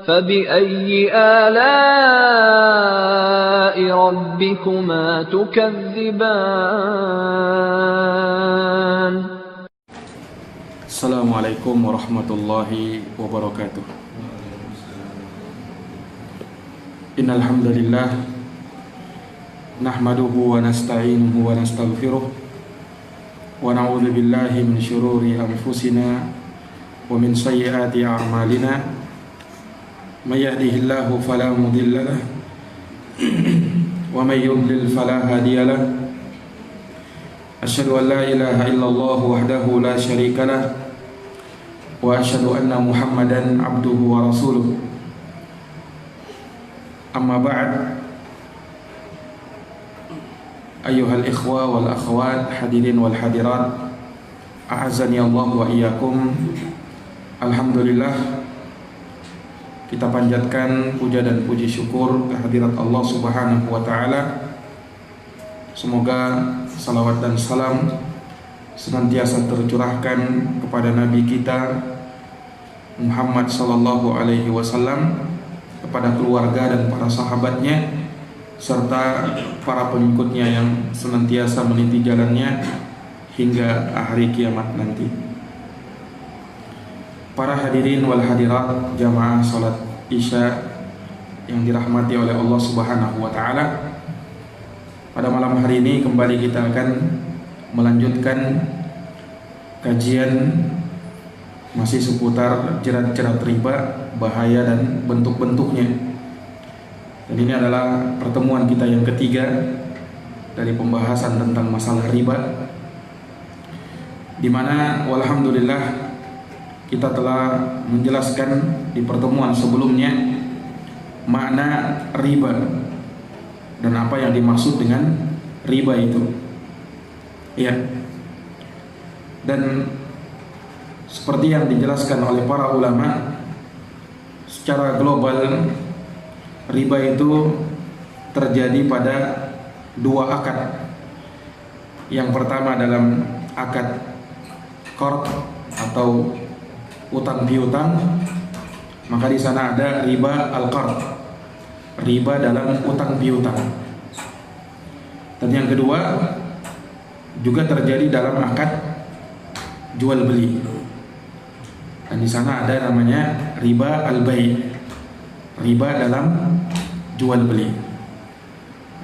فبأي آلاء ربكما تكذبان. Assalamualaikum warahmatullahi wabarakatuh. Innal hamdalillah nahmaduhu wa nasta'inuhu wa nastaghfiruh wa na'udzu billahi min syururi anfusina wa min sayyiati a'malina. May yahdihillahu fala mudilla lahu wa may yudlil fala hadiya lahu. Asyhadu an la ilaha illallah wahdahu la syarika lahu wa asyhadu anna Muhammadan abduhu wa rasuluh. Amma ba'd. Ayyuhal ikhwa wal akhwat, hadirin wal hadirat, a'azzani Allah wa iyyakum. Alhamdulillah, kita panjatkan puja dan puji syukur kehadirat Allah Subhanahu wa taala. Semoga salawat dan salam senantiasa tercurahkan kepada Nabi kita Muhammad sallallahu alaihi wasallam, kepada keluarga dan para sahabatnya, serta para pengikutnya yang senantiasa meniti jalannya hingga hari kiamat nanti. Para hadirin wal hadirat jamaah salat Isya yang dirahmati oleh Allah Subhanahu wa taala, pada malam hari ini kembali kita akan melanjutkan kajian masih seputar jerat-jerat riba, bahaya dan bentuk-bentuknya. Dan ini adalah pertemuan kita yang ketiga dari pembahasan tentang masalah riba, di mana walhamdulillah kita telah menjelaskan di pertemuan sebelumnya makna riba dan apa yang dimaksud dengan riba itu. Ya. Dan seperti yang dijelaskan oleh para ulama, secara global riba itu terjadi pada dua akad. Yang pertama dalam akad qard atau utang piutang, maka di sana ada riba al-qard, riba dalam utang piutang. Dan yang kedua juga terjadi dalam akad jual beli, dan di sana ada namanya riba al-bai', riba dalam jual beli.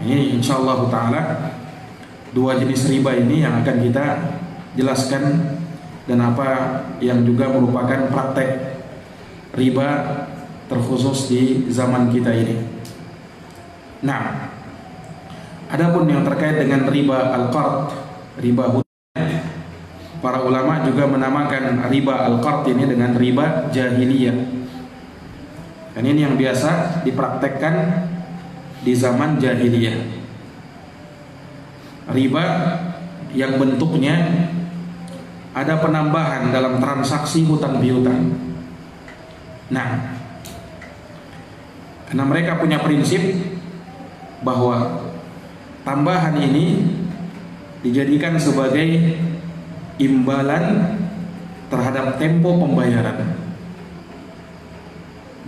Ini insyaallah taala dua jenis riba ini yang akan kita jelaskan, dan apa yang juga merupakan praktek riba terkhusus di zaman kita ini. Nah, adapun yang terkait dengan riba al-qard, riba hutang, para ulama juga menamakan riba al-qard ini dengan riba jahiliyah. Dan ini yang biasa dipraktekkan di zaman jahiliyah. Riba yang bentuknya ada penambahan dalam transaksi hutang piutang. Nah, karena mereka punya prinsip bahwa tambahan ini dijadikan sebagai imbalan terhadap tempo pembayaran,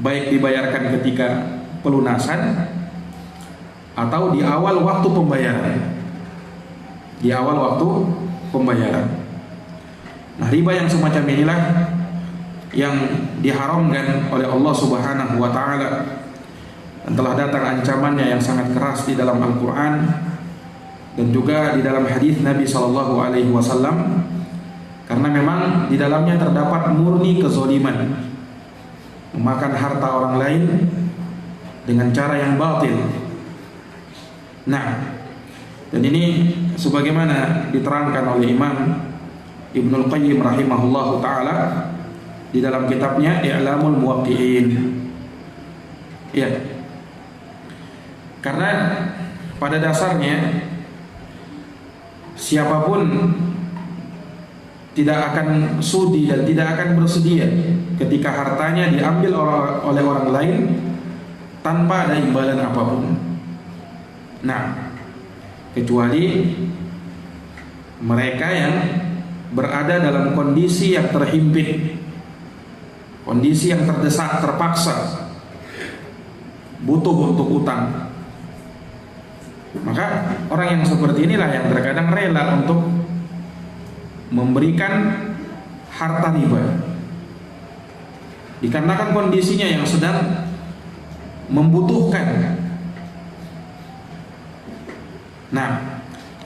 baik dibayarkan ketika pelunasan atau di awal waktu pembayaran. Di awal waktu pembayaran. Nah, riba yang semacam inilah yang diharamkan oleh Allah Subhanahu wa taala, dan telah datang ancamannya yang sangat keras di dalam Al-Qur'an dan juga di dalam hadis Nabi sallallahu alaihi wasallam, karena memang di dalamnya terdapat murni kezaliman, memakan harta orang lain dengan cara yang batil. Nah, dan ini sebagaimana diterangkan oleh Imam Ibnul Qayyim rahimahullahu ta'ala di dalam kitabnya I'lamul Muwaqqi'in. Ya. Karena pada dasarnya siapapun tidak akan sudi dan tidak akan bersedia ketika hartanya diambil oleh orang lain tanpa ada imbalan apapun. Nah, kecuali mereka yang berada dalam kondisi yang terhimpit, kondisi yang terdesak, terpaksa, butuh untuk utang. Maka orang yang seperti inilah yang terkadang rela untuk memberikan harta riba, dikarenakan kondisinya yang sedang membutuhkan. Nah,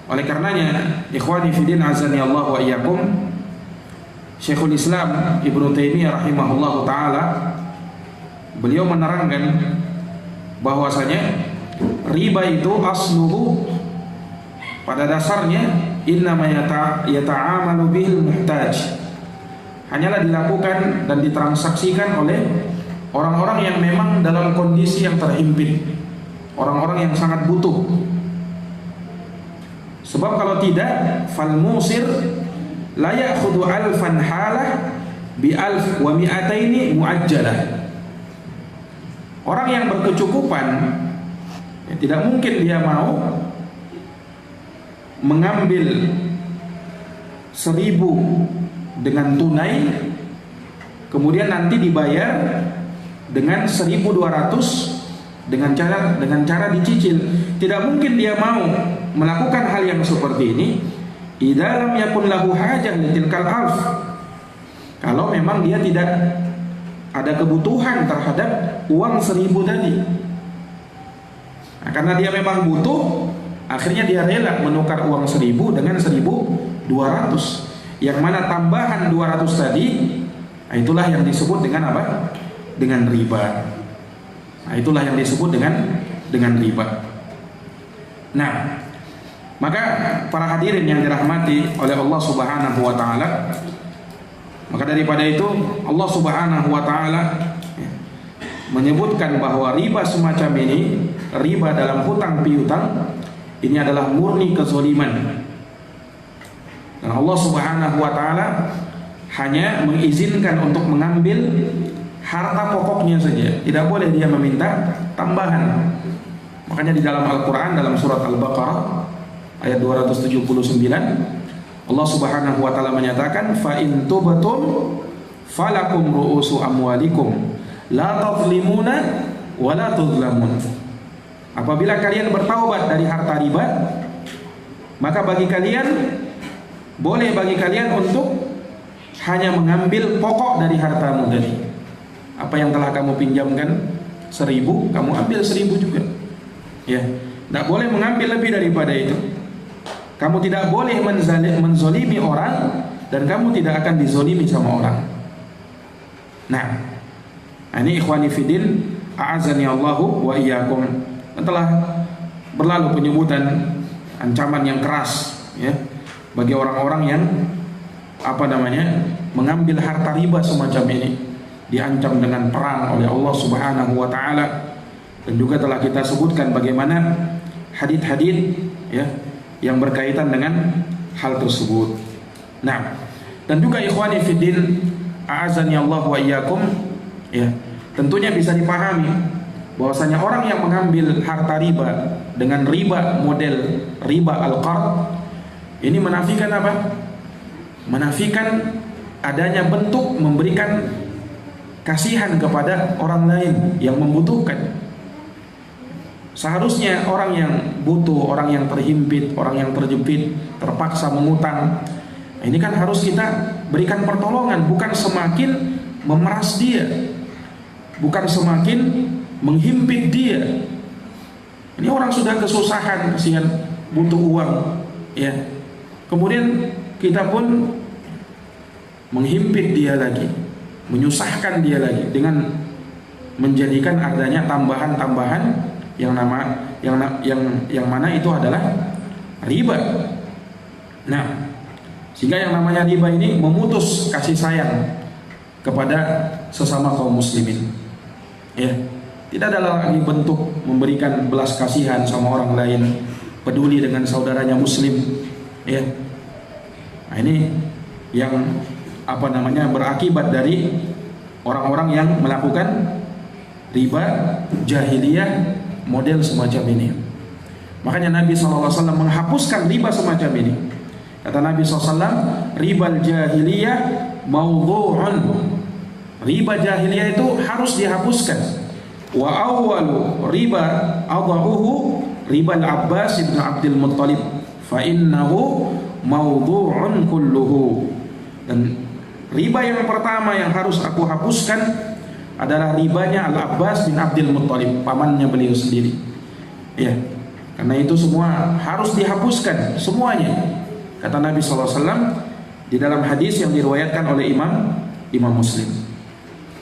oleh karenanya, ikhwani fillah azani Allah wa iyyakum, Syekhul Islam Ibnu Taimiyah rahimahullahu taala beliau menerangkan bahwasanya riba itu asluhu, pada dasarnya innama yata'amalu bihil muhtaj, hanyalah dilakukan dan ditransaksikan oleh orang-orang yang memang dalam kondisi yang terhimpit, orang-orang yang sangat butuh. Sebab kalau tidak, fal musir la ya'khudhu alfan halah bi alf wa mi'ataini muajjalah. Orang yang berkecukupan ya, tidak mungkin dia mau mengambil 1.000 dengan tunai, kemudian nanti dibayar dengan 1.200 dengan cara dicicil. Tidak mungkin dia mau melakukan hal yang seperti ini idza lam yakun lahu hajah litilkal alf, kalau memang dia tidak ada kebutuhan terhadap uang 1.000 tadi. Nah, karena dia memang butuh, akhirnya dia rela menukar uang 1.000 dengan 1.200, yang mana tambahan 200 tadi, nah itulah yang disebut dengan apa? Dengan riba. Nah, itulah yang disebut dengan riba. Nah, maka para hadirin yang dirahmati oleh Allah Subhanahu wa taala, maka daripada itu Allah Subhanahu wa taala menyebutkan bahwa riba semacam ini, riba dalam hutang piutang, ini adalah murni kezaliman. Dan Allah Subhanahu wa taala hanya mengizinkan untuk mengambil harta pokoknya saja, tidak boleh dia meminta tambahan. Makanya di dalam Al-Qur'an, dalam surat Al-Baqarah ayat 279, Allah Subhanahu wa taala menyatakan, fa in tubtum falakum ru'usu amwalikum la tadhlimuna wa la tudhlamun. Apabila kalian bertaubat dari harta riba, maka bagi kalian untuk hanya mengambil pokok dari hartamu tadi. Apa yang telah kamu pinjamkan 1.000, kamu ambil 1.000 juga. Ya, tidak boleh mengambil lebih daripada itu. Kamu tidak boleh menzolimi orang, dan kamu tidak akan dizolimi sama orang. Nah, ini ikhwani fiddin, a'azani Allahu wa iyyakum. Telah berlalu penyebutan ancaman yang keras ya bagi orang-orang yang mengambil harta riba semacam ini, diancam dengan perang oleh Allah Subhanahu wa taala. Dan juga telah kita sebutkan bagaimana hadits-hadits ya yang berkaitan dengan hal tersebut. Nah, dan juga ikhwani fiddin, a'azani Allah wa iyyakum, ya, tentunya bisa dipahami bahwasanya orang yang mengambil harta riba dengan riba model riba al-qard ini menafikan apa? Menafikan adanya bentuk memberikan kasihan kepada orang lain yang membutuhkan. Seharusnya orang yang butuh, orang yang terhimpit, orang yang terjepit, terpaksa mengutang, ini kan harus kita berikan pertolongan, bukan semakin memeras dia, bukan semakin menghimpit dia. Ini orang sudah kesusahan, kasihan, butuh uang, ya. Kemudian kita pun menghimpit dia lagi, menyusahkan dia lagi dengan menjadikan adanya tambahan-tambahan yang mana itu adalah riba. Nah, sehingga yang namanya riba ini memutus kasih sayang kepada sesama kaum muslimin. Ya, tidak ada lagi bentuk memberikan belas kasihan sama orang lain, peduli dengan saudaranya muslim. Ya, nah ini yang berakibat dari orang-orang yang melakukan riba jahiliyah model semacam ini. Makanya Nabi SAW menghapuskan riba semacam ini. Kata Nabi SAW, ribal jahiliyah maudhu'un. Riba jahiliyah itu harus dihapuskan. Wa awwalu riba adahuhu riba al-Abbas bin Abdul Muttalib fa innahu mawdu'un kulluhu. Dan riba yang pertama yang harus aku hapuskan adalah ribanya Al-Abbas bin Abdul Muttalib, pamannya beliau sendiri. Ya, karena itu semua harus dihapuskan semuanya. Kata Nabi SAW di dalam hadis yang diriwayatkan oleh Imam Muslim.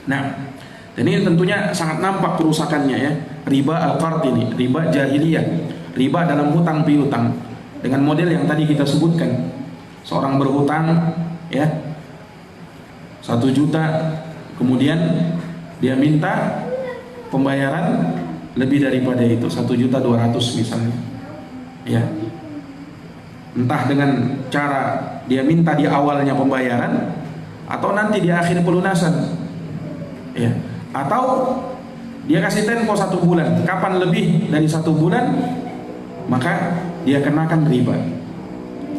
Nah, dan ini tentunya sangat nampak kerusakannya ya. Riba al-qard ini, riba jahiliyah, riba dalam hutang piutang dengan model yang tadi kita sebutkan. Seorang berhutang ya 1 juta, kemudian dia minta pembayaran lebih daripada itu, 1.200.000 misalnya. Ya. Entah dengan cara dia minta di awalnya pembayaran atau nanti di akhir pelunasan. Ya. Atau dia kasih tempo 1 bulan. Kapan lebih dari 1 bulan, maka dia kenakan riba.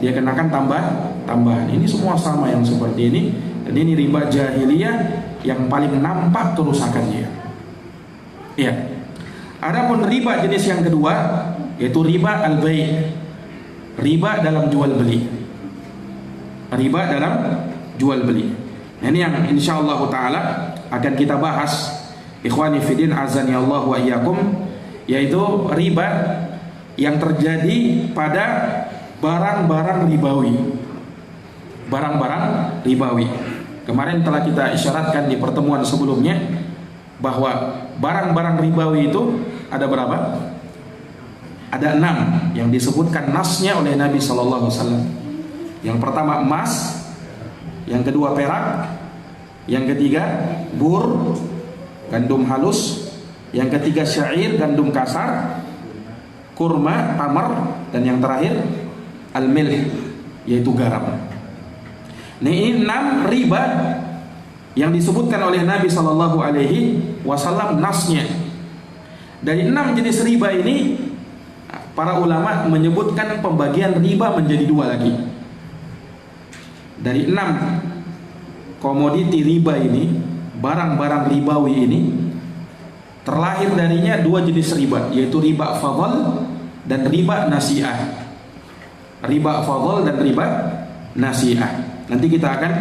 Dia kenakan tambahan. Ini semua sama yang seperti ini. Dan ini riba jahiliyah yang paling nampak kerusakannya. Ya. Adapun riba jenis yang kedua yaitu riba al-bai'. Riba dalam jual beli. Riba dalam jual beli. Nah, ini yang insyaallah taala akan kita bahas, ikhwani fillah azani Allah wa iyyakum, yaitu riba yang terjadi pada barang-barang ribawi. Barang-barang ribawi. Kemarin telah kita isyaratkan di pertemuan sebelumnya bahwa barang-barang ribawi itu ada berapa? Ada 6 yang disebutkan nasnya oleh Nabi SAW. Yang pertama emas, yang kedua perak, yang ketiga bur, gandum halus, yang ketiga syair, gandum kasar, kurma, tamar, dan yang terakhir al-milh, yaitu garam. Nah, ini 6 riba yang disebutkan oleh Nabi SAW nasnya. Dari 6 jenis riba ini, para ulama menyebutkan pembagian riba menjadi 2 lagi. Dari 6 komoditi riba ini, barang-barang ribawi ini, terlahir darinya 2 jenis riba, yaitu riba fadl dan riba nasi'ah. Riba fadl dan riba nasi'ah. Nanti kita akan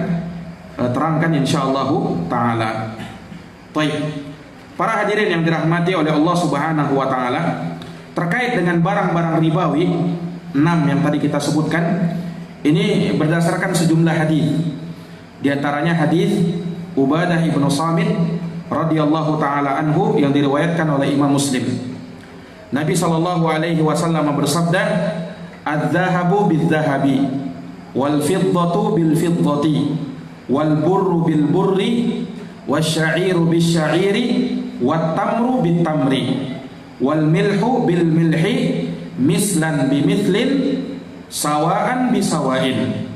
terangkan insyaallah taala. Baik. Para hadirin yang dirahmati oleh Allah Subhanahu wa taala, terkait dengan barang-barang ribawi 6 yang tadi kita sebutkan, ini berdasarkan sejumlah hadis. Di antaranya hadis Ubadah ibnu Samit radhiyallahu taala anhu yang diriwayatkan oleh Imam Muslim. Nabi sallallahu alaihi wasallam bersabda, "Adz-dzahabu bidz-dzahabi wal fiddatu bil fiddati wal burru bil burri wasya'iru bisya'iri wat tamru bit tamri wal milhu bil milhi mislan bi mithlin sawaan bi sawain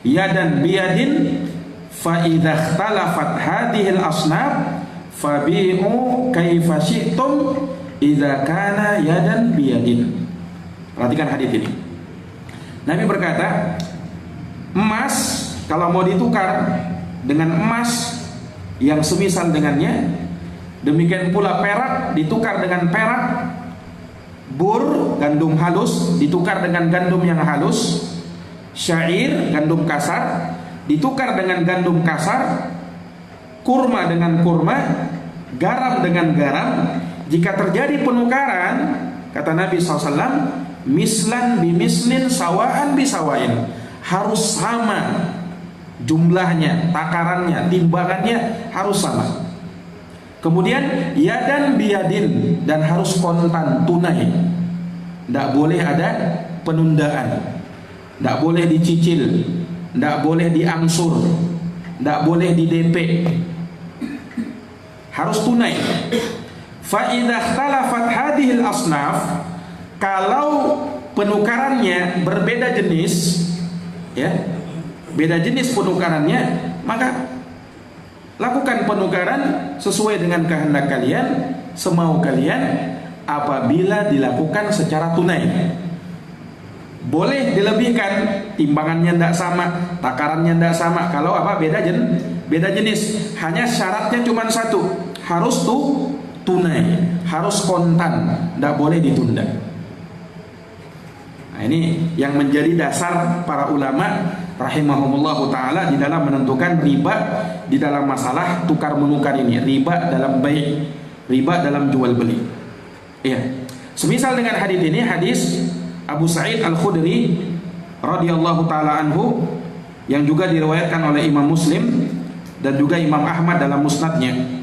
yadan bi yadin fa idza ikhtalafat hadhil asnaf fabi'u kaifa syi'tum idza kana yadan bi yadin." Perhatikan hadis ini. Nabi berkata, emas kalau mau ditukar dengan emas yang semisal dengannya, demikian pula perak ditukar dengan perak, bur gandum halus ditukar dengan gandum yang halus, syair gandum kasar ditukar dengan gandum kasar, kurma dengan kurma, garam dengan garam. Jika terjadi penukaran, kata Nabi SAW, mislan bimislin sawaan bisawain, harus sama jumlahnya, takarannya, timbangannya harus sama. Kemudian yadan biyadin, dan harus kontan, tunai. Tidak boleh ada penundaan, tidak boleh dicicil, tidak boleh diangsur, tidak boleh di DP, harus tunai. Fa idza ikhtalafat hadhil asnaf, kalau penukarannya berbeda jenis, ya, beda jenis penukarannya, maka lakukan penukaran sesuai dengan kehendak kalian, semau kalian, apabila dilakukan secara tunai. Boleh dilebihkan, timbangannya tidak sama, takarannya tidak sama. Kalau beda jenis, hanya syaratnya cuma satu, harus tunai, harus kontan, tidak boleh ditunda. Nah, ini yang menjadi dasar para ulama rahimahumullahu ta'ala di dalam menentukan riba di dalam masalah tukar menukar ini, riba dalam bai', riba dalam jual beli. Iya. Semisal dengan hadis ini, hadis Abu Sa'id Al-Khudri radhiyallahu ta'ala anhu yang juga diriwayatkan oleh Imam Muslim dan juga Imam Ahmad dalam musnadnya.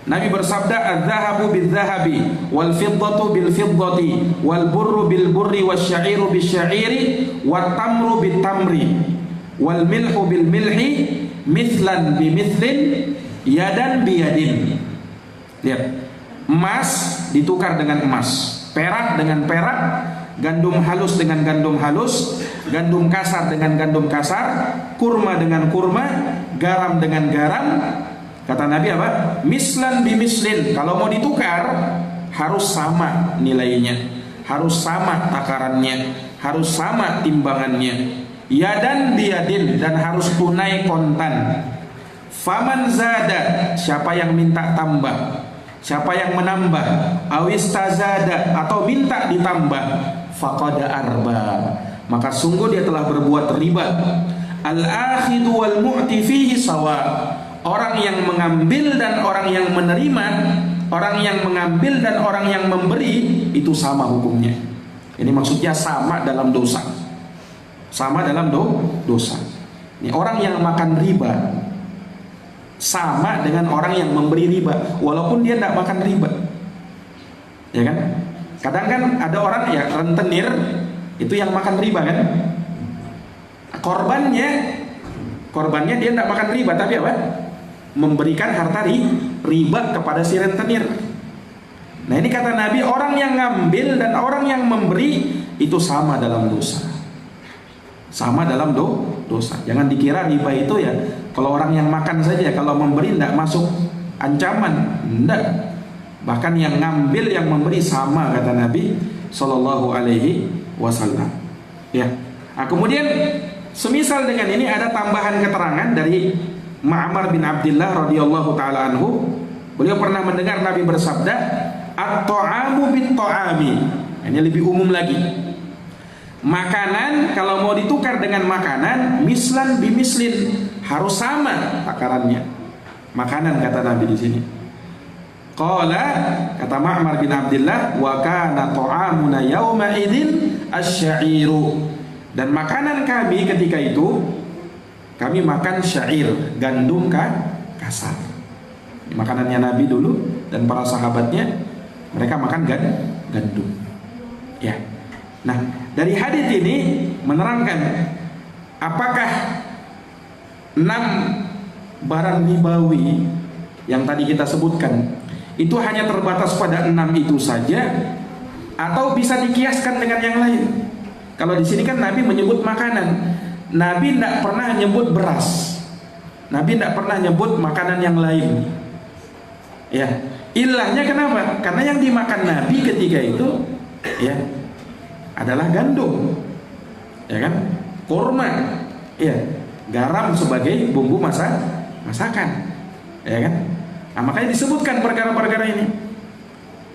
Nabi bersabda, "Adz-dzahabu bil-dzahabi wal fiddatu bil-fiddati wal burru bil-burri wasy-sya'iru bisy-sya'iri wat tamru bit-tamri wal milhu bil-milhi mithlan bimithlin yadan biyadin." Lihat, emas ditukar dengan emas, perak dengan perak, gandum halus dengan gandum halus, gandum kasar dengan gandum kasar, kurma dengan kurma, garam dengan garam. Kata Nabi apa? Mislan bimislin. Kalau mau ditukar harus sama nilainya, harus sama takarannya, harus sama timbangannya. Yadan biyadin, dan harus tunai kontan. Faman zada, siapa yang minta tambah, siapa yang menambah, awistazada, atau minta ditambah, faqad arba, maka sungguh dia telah berbuat riba. Al-akhidu wal mu'ti fihi sawa. Orang yang mengambil dan orang yang menerima, orang yang mengambil dan orang yang memberi itu sama hukumnya. Ini maksudnya sama dalam dosa. Sama dalam dosa. Ini orang yang makan riba sama dengan orang yang memberi riba, walaupun dia tidak makan riba. Ya kan? Kadang kan ada orang ya rentenir itu yang makan riba kan? Korbannya dia tidak makan riba, tapi apa? Memberikan harta riba kepada si rentenir. Nah, ini kata Nabi, orang yang ngambil dan orang yang memberi itu sama dalam dosa. Sama dalam dosa. Jangan dikira riba itu ya kalau orang yang makan saja, kalau memberi tidak masuk ancaman. Tidak. Bahkan yang ngambil yang memberi sama, kata Nabi Sallallahu Alaihi Wasallam. Ya. Nah, kemudian semisal dengan ini ada tambahan keterangan dari Ma'mar bin Abdullah radhiyallahu taala anhu. Beliau pernah mendengar Nabi bersabda, "At-ta'amu bit-ta'ami." Ini lebih umum lagi. Makanan kalau mau ditukar dengan makanan, mislan bimislin, harus sama takarannya. Makanan, kata Nabi di sini. Qala, kata Ma'mar bin Abdullah, "Wa kana ta'amuna yauma idzin asy-sya'iru." Dan makanan kami ketika itu, kami makan syair, gandum kasar. Makanannya Nabi dulu dan para sahabatnya, mereka makan gandum. Ya. Nah, dari hadis ini menerangkan apakah 6 barang ribawi yang tadi kita sebutkan itu hanya terbatas pada 6 itu saja, atau bisa dikiaskan dengan yang lain. Kalau di sini kan Nabi menyebut makanan. Nabi tidak pernah nyebut beras. Nabi tidak pernah nyebut makanan yang lain. Ya, ilahnya kenapa? Karena yang dimakan Nabi ketika itu, ya, adalah gandum, ya kan? Kurma, ya, garam sebagai bumbu masakan, ya kan? Nah, makanya disebutkan perkara-perkara ini.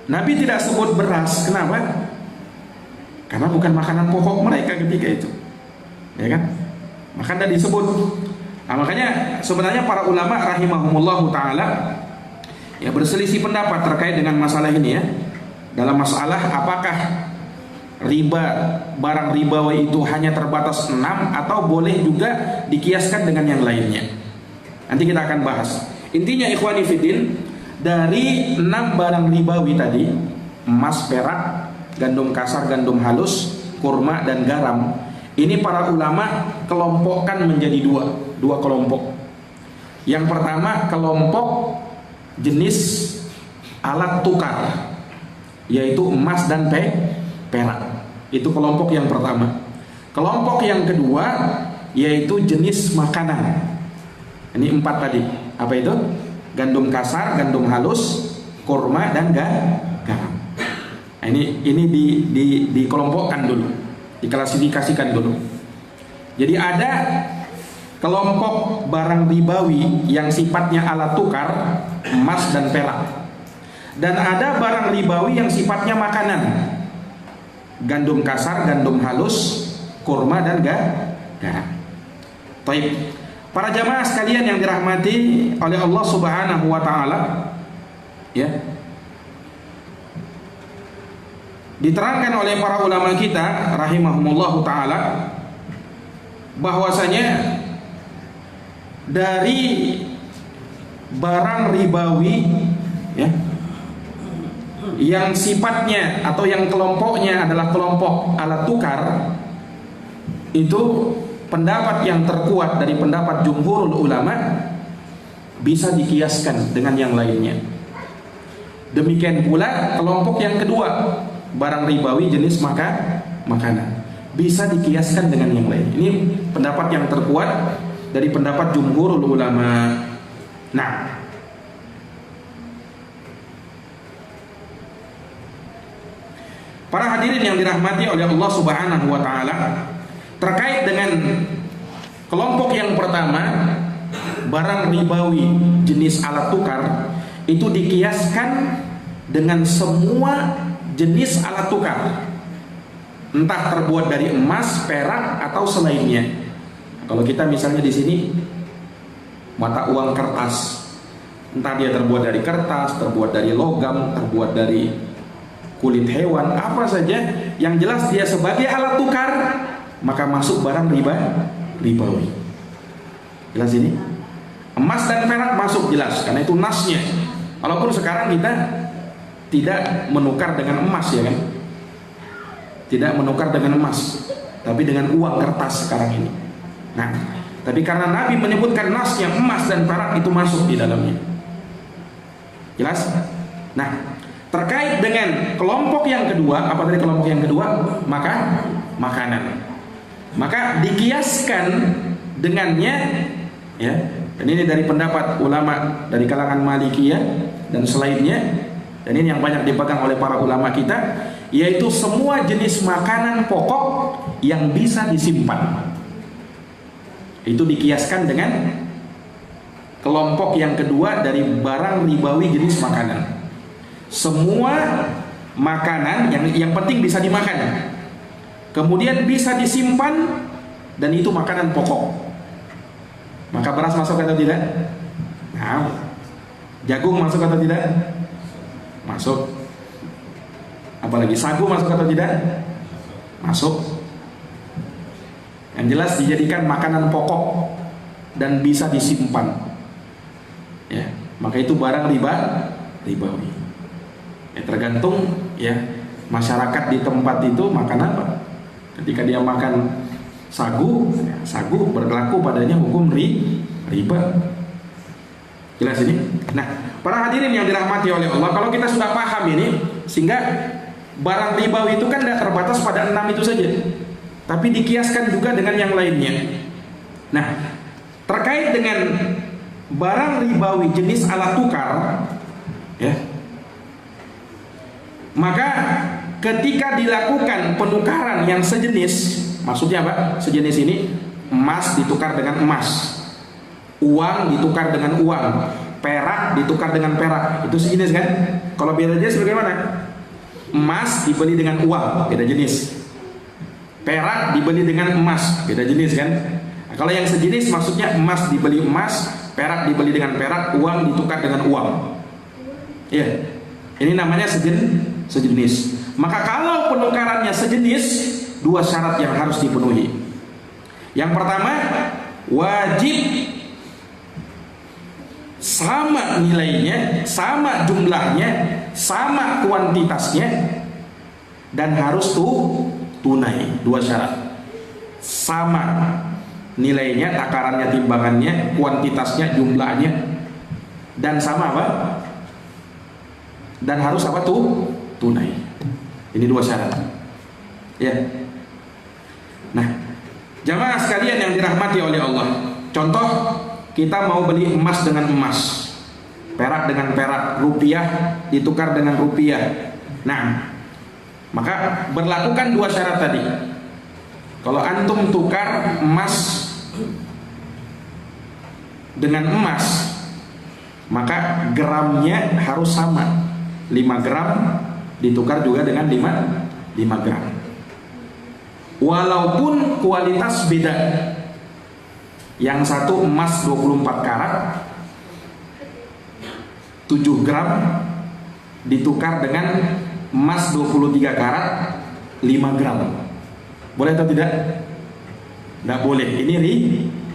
Nabi tidak sebut beras, kenapa? Karena bukan makanan pokok mereka ketika itu, ya kan? Makanya disebut. Nah, makanya sebenarnya para ulama rahimahumullahu ta'ala ya berselisih pendapat terkait dengan masalah ini ya. Dalam masalah apakah riba, barang ribawi itu hanya terbatas 6 atau boleh juga dikiaskan dengan yang lainnya. Nanti kita akan bahas. Intinya ikhwani fiddin, dari 6 barang ribawi tadi, emas, perak, gandum kasar, gandum halus, kurma dan garam, ini para ulama kelompokkan menjadi dua kelompok. Yang pertama, kelompok jenis alat tukar, yaitu emas dan perak. Itu kelompok yang pertama. Kelompok yang kedua yaitu jenis makanan. Ini 4 tadi. Apa itu? Gandum kasar, gandum halus, kurma dan garam. Nah, ini dikelompokkan dulu, diklasifikasikan dulu. Jadi ada kelompok barang ribawi yang sifatnya alat tukar, emas dan perak. Dan ada barang ribawi yang sifatnya makanan. Gandum kasar, gandum halus, kurma dan garam. Baik. Para jamaah sekalian yang dirahmati oleh Allah Subhanahu wa taala, ya. Diterangkan oleh para ulama kita rahimahumullahu taala bahwasanya dari barang ribawi, ya, yang sifatnya atau yang kelompoknya adalah kelompok alat tukar, itu pendapat yang terkuat dari pendapat jumhurul ulama bisa dikiaskan dengan yang lainnya. Demikian pula kelompok yang kedua, barang ribawi jenis makanan, bisa dikiaskan dengan yang lain. Ini pendapat yang terkuat dari pendapat jumhurul ulama. Nah, para hadirin yang dirahmati oleh Allah Subhanahu wa taala, terkait dengan kelompok yang pertama, barang ribawi jenis alat tukar, itu dikiaskan dengan semua jenis alat tukar, entah terbuat dari emas, perak atau selainnya. Kalau kita misalnya di sini mata uang kertas, entah dia terbuat dari kertas, terbuat dari logam, terbuat dari kulit hewan, apa saja yang jelas dia sebagai alat tukar, maka masuk barang ribawi. Jelas ini? Emas dan perak masuk jelas, karena itu nasnya. Walaupun sekarang kita tidak menukar dengan emas, ya kan? Tidak menukar dengan emas, tapi dengan uang kertas sekarang ini. Nah, tapi karena Nabi menyebutkan nasnya, emas dan perak itu masuk di dalamnya. Jelas? Nah, terkait dengan kelompok yang kedua, apa tadi kelompok yang kedua? Makanan. Maka dikiaskan dengannya, ya. Dan ini dari pendapat ulama dari kalangan Malikiyah dan selainnya. Dan ini yang banyak dipegang oleh para ulama kita, yaitu semua jenis makanan pokok yang bisa disimpan. Itu dikiaskan dengan kelompok yang kedua dari barang ribawi jenis makanan. Semua makanan yang penting bisa dimakan, kemudian bisa disimpan, dan itu makanan pokok. Maka beras masuk atau tidak? Nah, jagung masuk atau tidak? Masuk. Apalagi sagu masuk atau tidak? Masuk. Yang jelas dijadikan makanan pokok dan bisa disimpan, ya, maka itu barang ribawi. Ya, tergantung, ya, masyarakat di tempat itu makan apa. Ketika dia makan sagu, ya, sagu berlaku padanya hukum riba. Jelas ini? Nah, para hadirin yang dirahmati oleh Allah, kalau kita sudah paham ini, sehingga barang ribawi itu kan tidak terbatas pada 6 itu saja, tapi dikiaskan juga dengan yang lainnya. Nah, terkait dengan barang ribawi jenis alat tukar, ya, maka ketika dilakukan penukaran yang sejenis, maksudnya apa? Sejenis ini, emas ditukar dengan emas, uang ditukar dengan uang, perak ditukar dengan perak, itu sejenis kan? Kalau beda jenis bagaimana? Emas dibeli dengan uang, beda jenis. Perak dibeli dengan emas, beda jenis kan? Nah, kalau yang sejenis maksudnya emas dibeli emas, perak dibeli dengan perak, uang ditukar dengan uang. Iya, ini namanya sejenis. Maka kalau penukarannya sejenis, 2 syarat yang harus dipenuhi. Yang pertama, wajib sama nilainya, sama jumlahnya, sama kuantitasnya, dan harus tunai. 2 syarat. Sama nilainya, takarannya, timbangannya, kuantitasnya, jumlahnya, dan sama apa? Dan harus apa tunai. Ini 2 syarat. Ya. Nah, jamaah sekalian yang dirahmati oleh Allah, contoh kita mau beli emas dengan emas, perak dengan perak, rupiah ditukar dengan rupiah. Nah, maka berlakukan 2 syarat tadi. Kalau antum tukar emas dengan emas, maka gramnya harus sama. 5 gram ditukar juga dengan 5 gram. Walaupun kualitas beda. Yang satu emas 24 karat 7 gram ditukar dengan emas 23 karat 5 gram. Boleh atau tidak? Tidak boleh. Ini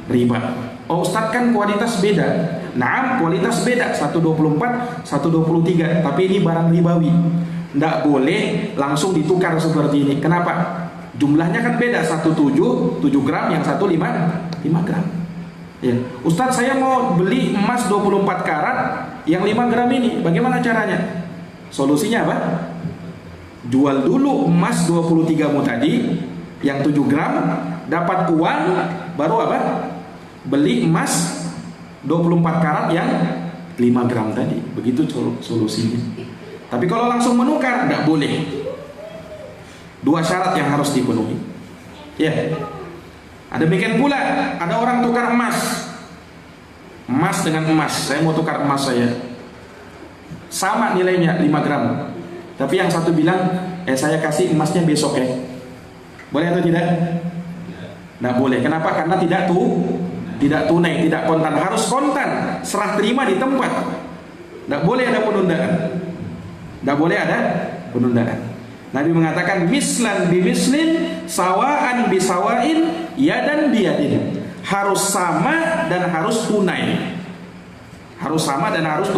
riba. Oh Ustaz, kan kualitas beda. Nah, kualitas beda, 124, 123, tapi ini barang ribawi. Tidak boleh langsung ditukar seperti ini. Kenapa? Jumlahnya kan beda, 7 gram, yang satu 5 gram. Ya. Ustaz, saya mau beli emas 24 karat yang 5 gram ini. Bagaimana caranya? Solusinya apa? Jual dulu emas 23mu tadi yang 7 gram, dapat uang, baru apa? Beli emas 24 karat yang 5 gram tadi. Begitu solusinya. Tapi kalau langsung menukar, tidak boleh. 2 syarat yang harus dipenuhi. Ya. Ada demikian pula, ada orang tukar emas. Emas dengan emas. Saya mau tukar emas saya. Sama nilainya 5 gram. Tapi yang satu bilang, saya kasih emasnya besok ya. Boleh atau tidak? Tidak boleh. Kenapa? Karena tidak tunai, tidak kontan. Harus kontan, serah terima di tempat. Tidak boleh ada penundaan. Tidak boleh ada penundaan. Nabi mengatakan mislan bi mislin, sawaan bi sawain, yadan bi yadin. Harus sama dan harus tunai. Harus sama dan harus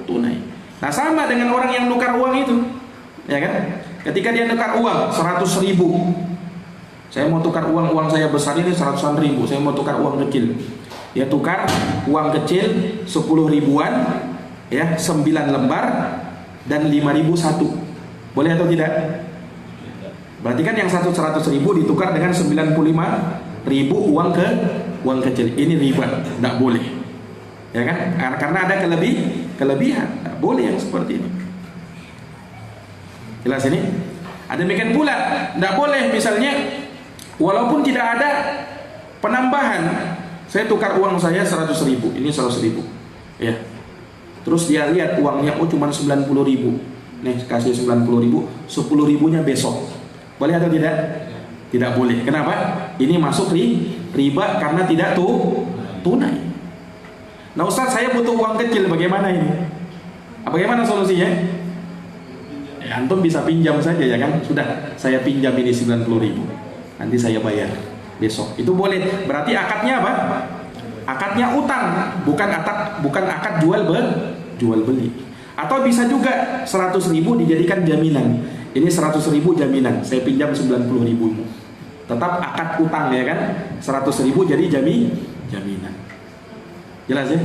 tunai. Nah, sama dengan orang yang nukar uang itu. Ya kan? Ketika dia nukar uang 100.000. Saya mau tukar uang saya besar ini 100.000. Saya mau tukar uang kecil. Dia tukar uang kecil 10 ribuan, ya, 9 lembar dan 5.000 satu. Boleh atau tidak? Berarti kan yang 100.000 ditukar dengan 95.000 uang kecil. Ini riba, tidak boleh. Ya kan? Karena ada kelebihan. Tidak boleh yang seperti ini. Jelas ini? Ada demikian pula, tidak boleh misalnya walaupun tidak ada penambahan. Saya tukar uang saya 100.000, ini 100.000. Ya. Terus dia lihat uangnya cuma 90.000. Nih kasih 90.000, 10.000-nya besok. Boleh atau tidak? Tidak boleh. Kenapa? Ini masuk riba karena tidak tunai. Nah Ustaz, saya butuh uang kecil, bagaimana ini? Bagaimana solusinya? Antum bisa pinjam saja ya kan? Sudah, saya pinjam ini 90.000. Nanti saya bayar besok. Itu boleh. Berarti akadnya apa? Akadnya utang, bukan akad jual beli. Atau bisa juga 100.000 dijadikan jaminan. Ini 100.000 jaminan, saya pinjam 90.000. Tetap akad utang ya kan? 100.000 jadi jaminan. Jelas ya?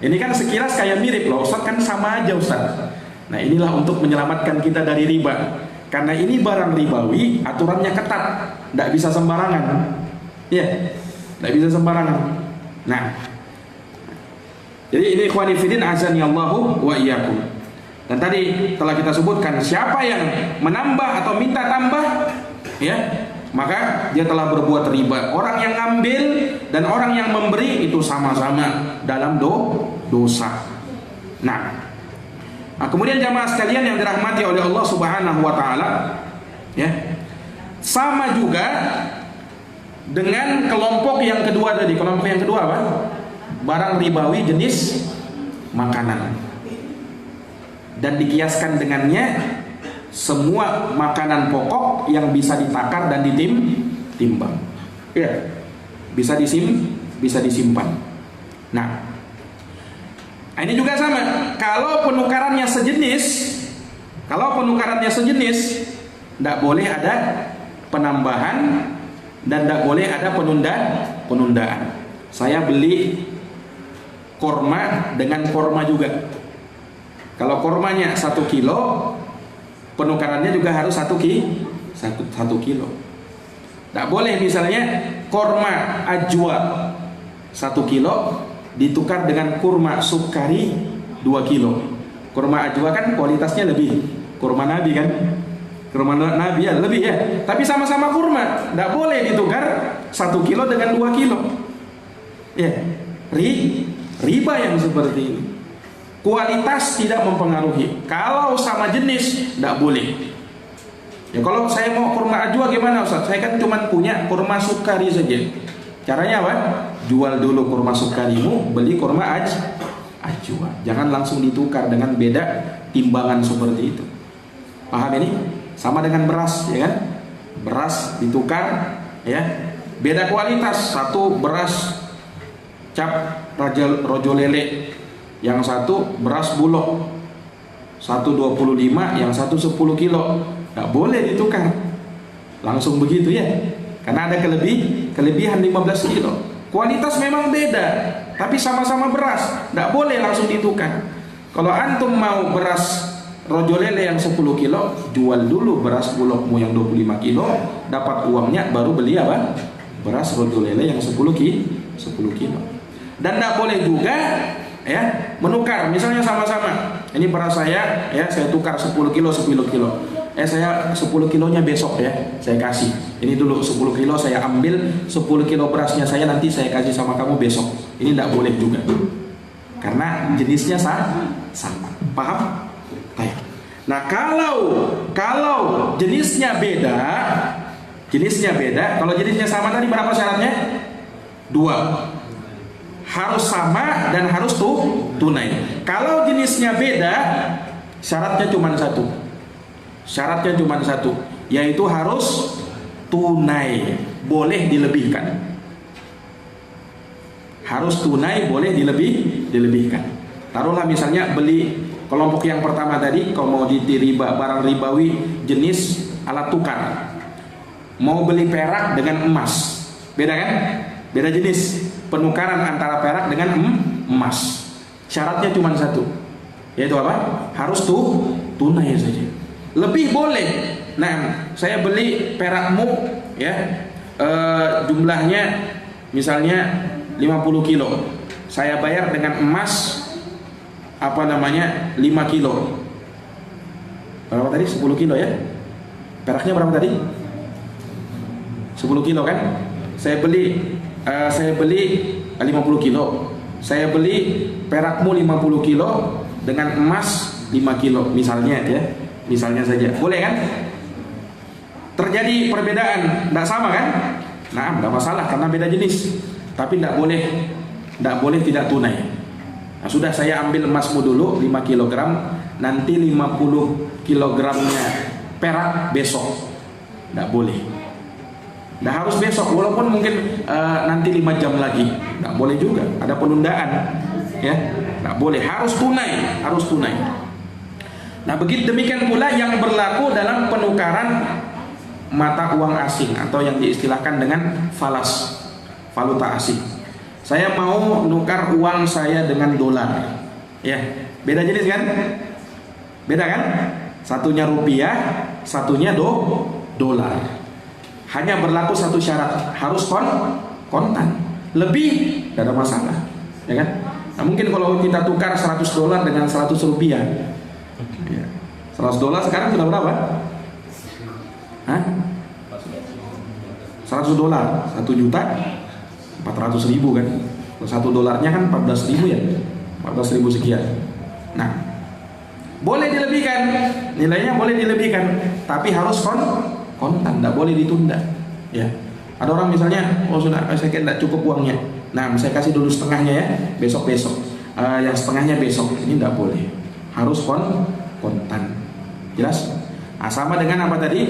Ini kan sekilas kayak mirip loh Ustaz, kan sama aja Ustaz. Nah inilah untuk menyelamatkan kita dari riba. Karena ini barang ribawi, aturannya ketat, tidak bisa sembarangan. Ya, tidak bisa sembarangan. Nah, jadi ini ikhwani fillah azani Allahu wa iyyakum. Dan tadi telah kita sebutkan siapa yang menambah atau minta tambah, ya, maka dia telah berbuat riba. Orang yang ngambil dan orang yang memberi itu sama-sama dalam dosa. Nah, kemudian jamaah sekalian yang dirahmati oleh Allah Subhanahu wa taala, ya. Sama juga dengan kelompok yang kedua tadi. Kelompok yang kedua apa? Barang ribawi jenis makanan. Dan dikiaskan dengannya semua makanan pokok yang bisa ditakar dan ditimbang. Ya. Bisa disimpan. Nah, ini juga sama. Kalau penukarannya sejenis, tidak boleh ada penambahan dan tidak boleh ada penundaan. Saya beli korma dengan korma juga. Kalau kormanya 1 kilo, penukarannya juga harus 1 kilo. Tidak boleh misalnya korma ajwa 1 kilo ditukar dengan kurma sukari 2 kilo. Kurma ajwa kan kualitasnya lebih. Kurma Nabi kan? Kurma Nabi ya lebih ya. Tapi sama-sama kurma, tidak boleh ditukar 1 kilo dengan 2 kilo. Ya, riba yang seperti ini. Kualitas tidak mempengaruhi. Kalau sama jenis tidak boleh. Ya kalau saya mau kurma ajwa gimana Ustaz? Saya kan cuma punya kurma sukari saja. Caranya apa? Jual dulu kurma sukarimu, beli kurma ajwa. Jangan langsung ditukar dengan beda timbangan seperti itu. Paham ini? Sama dengan beras, ya kan? Beras ditukar, ya. Beda kualitas. Satu beras cap rojo lele, yang satu beras bulog. Satu 25, yang satu 10 kilo. Nggak boleh ditukar langsung begitu ya, karena ada kelebihan 15 kilo. Kualitas memang beda, tapi sama-sama beras, nggak boleh langsung ditukar. Kalau antum mau beras rojo lele yang 10 kilo, jual dulu beras bulogmu yang 25 kilo, dapat uangnya, baru beli apa? Beras rojo lele yang 10 kilo. Dan nggak boleh juga ya menukar. Misalnya sama-sama, ini beras saya ya, saya tukar 10 kilo 10 kilo. Saya 10 kilonya besok ya, saya kasih. Ini dulu 10 kilo saya ambil, 10 kilo berasnya saya nanti saya kasih sama kamu besok. Ini tidak boleh juga, karena jenisnya sama. Paham? Baik. Nah kalau jenisnya beda, kalau jenisnya sama tadi berapa syaratnya? 2. Harus sama dan harus tunai. Kalau jenisnya beda, syaratnya cuma satu. Yaitu harus tunai, boleh dilebihkan. Harus tunai, boleh dilebihkan. Taruhlah misalnya beli kelompok yang pertama tadi, kalau mau riba, barang ribawi jenis alat tukar. Mau beli perak dengan emas, beda kan? Beda jenis penukaran antara perak dengan emas. Syaratnya cuma satu, yaitu apa? Harus tunai saja. Lebih boleh. Nah, saya beli perakmu ya, jumlahnya misalnya 50 kilo. Saya bayar dengan emas 5 kilo. Berapa tadi? 10 kilo ya. Peraknya berapa tadi? 10 kilo kan? Saya beli 50 kilo. Saya beli perakmu 50 kilo dengan emas 5 kilo misalnya ya. Misalnya saja, boleh kan? Terjadi perbedaan, tidak sama kan? Nah, tidak masalah karena beda jenis. Tapi tidak boleh tidak tunai. Nah, sudah saya ambil emasmu dulu 5 kg, nanti 50 kg-nya perak besok. Tidak boleh. Tidak harus besok, walaupun mungkin nanti 5 jam lagi. Tidak boleh juga, ada penundaan. Ya, tidak boleh, harus tunai. Nah, begitu demikian pula yang berlaku dalam penukaran mata uang asing atau yang diistilahkan dengan falas, valuta asing. Saya mau nukar uang saya dengan dolar. Ya, beda jenis kan? Beda kan? Satunya rupiah, satunya dolar. Hanya berlaku satu syarat, harus kontan. Lebih tidak ada masalah, ya kan? Nah, mungkin kalau kita tukar 100 dolar dengan 100 rupiah, ya. 100 dolar sekarang sudah berapa? Hah? 100 dolar, 1.400.000 kan? Kalau 1 dolarnya kan 14.000 ya, 14.000 sekian. Nah, boleh dilebihkan, nilainya boleh dilebihkan, tapi harus kontan, tidak boleh ditunda. Ya, ada orang misalnya, sudah saya tidak cukup uangnya, nah saya kasih dulu setengahnya ya, besok, yang setengahnya besok. Ini tidak boleh, harus kontan. Jelas? Nah, sama dengan apa tadi?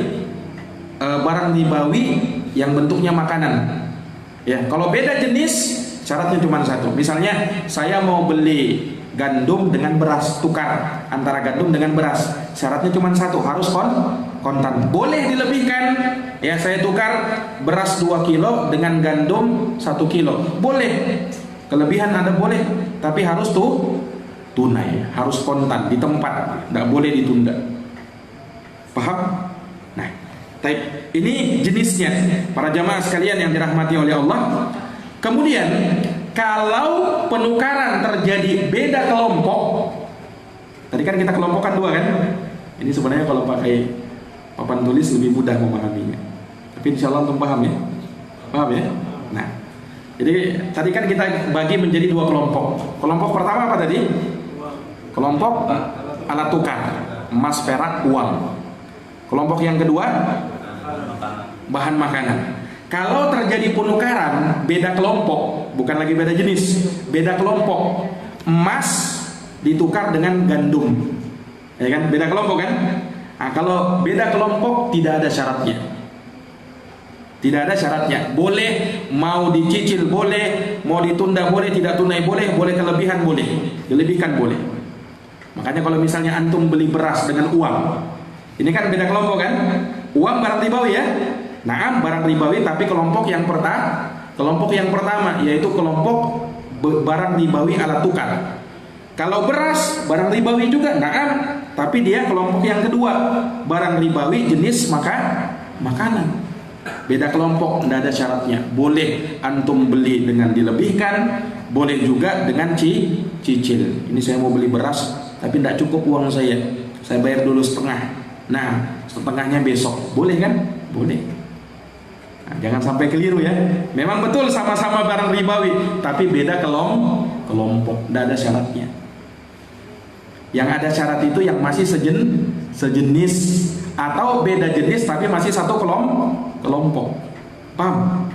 Barang ribawi yang bentuknya makanan. Ya, kalau beda jenis, syaratnya cuma satu. Misalnya saya mau beli gandum dengan beras, tukar antara gandum dengan beras. Syaratnya cuma satu, harus kontan. Boleh dilebihkan. Ya, saya tukar beras 2 kilo dengan gandum 1 kilo. Boleh. Kelebihan ada boleh, tapi harus tunai, harus kontan di tempat, tidak boleh ditunda. Paham? Nah, ini jenisnya para jamaah sekalian yang dirahmati oleh Allah. Kemudian kalau penukaran terjadi beda kelompok, tadi kan kita kelompokkan 2 kan? Ini sebenarnya kalau pakai papan tulis lebih mudah memahaminya. Tapi insya Allah untuk paham ya? Paham ya? Nah, jadi tadi kan kita bagi menjadi 2 kelompok. Kelompok pertama apa tadi? kelompok alat tukar, emas, perak, uang. Kelompok yang kedua bahan makanan. Kalau terjadi penukaran beda kelompok, bukan lagi beda jenis, beda kelompok, emas ditukar dengan gandum, ya kan? Beda kelompok kan? Nah, kalau beda kelompok tidak ada syaratnya. Tidak ada syaratnya. Boleh, mau dicicil boleh, mau ditunda boleh, tidak tunai boleh, boleh kelebihan boleh, dilebihkan boleh. Makanya kalau misalnya antum beli beras dengan uang, ini kan beda kelompok kan? Uang barang ribawi ya. Nah, barang ribawi tapi kelompok yang pertama yaitu kelompok barang ribawi alat tukar. Kalau beras barang ribawi juga, nah, tapi dia kelompok yang kedua, barang ribawi jenis makanan. Beda kelompok, tidak ada syaratnya. Boleh antum beli dengan dilebihkan, boleh juga dengan cicil. Ini saya mau beli beras, tapi tidak cukup uang saya bayar dulu setengah. Nah, setengahnya besok, boleh kan? Boleh. Nah, jangan sampai keliru ya. Memang betul sama-sama barang ribawi, tapi beda kelompok, tidak ada syaratnya. Yang ada syarat itu yang masih sejenis atau beda jenis tapi masih satu kelompok. Paham?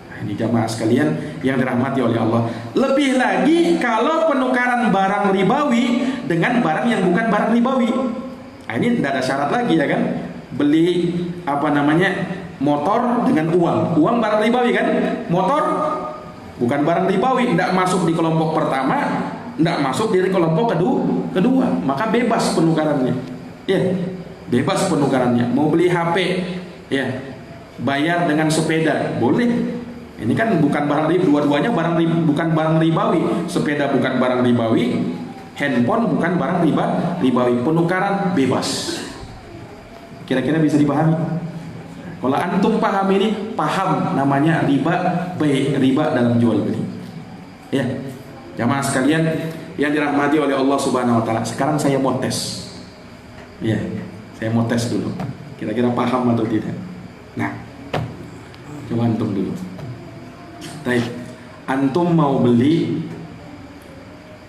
Nah, ini jamaah sekalian yang dirahmati oleh Allah. Lebih lagi kalau penukaran barang ribawi dengan barang yang bukan barang ribawi. Nah, ini tidak ada syarat lagi ya kan? Beli motor dengan uang barang ribawi kan? Motor bukan barang ribawi, tidak masuk di kelompok pertama, tidak masuk di kelompok kedua, maka bebas penukarannya. Ya, bebas penukarannya. Mau beli HP, ya, bayar dengan sepeda, boleh. Ini kan bukan barang ribawi, dua-duanya bukan barang ribawi. Sepeda bukan barang ribawi, handphone bukan barang ribawi. Penukaran bebas. Kira-kira bisa dipahami? Kalau antum paham ini, paham namanya riba dalam jual beli. Ya, jamaah sekalian yang dirahmati oleh Allah Subhanahu wa taala. Sekarang saya mau tes. Ya, saya mau tes dulu. Kira-kira paham atau tidak? Nah, coba antum dulu. Baik, antum mau beli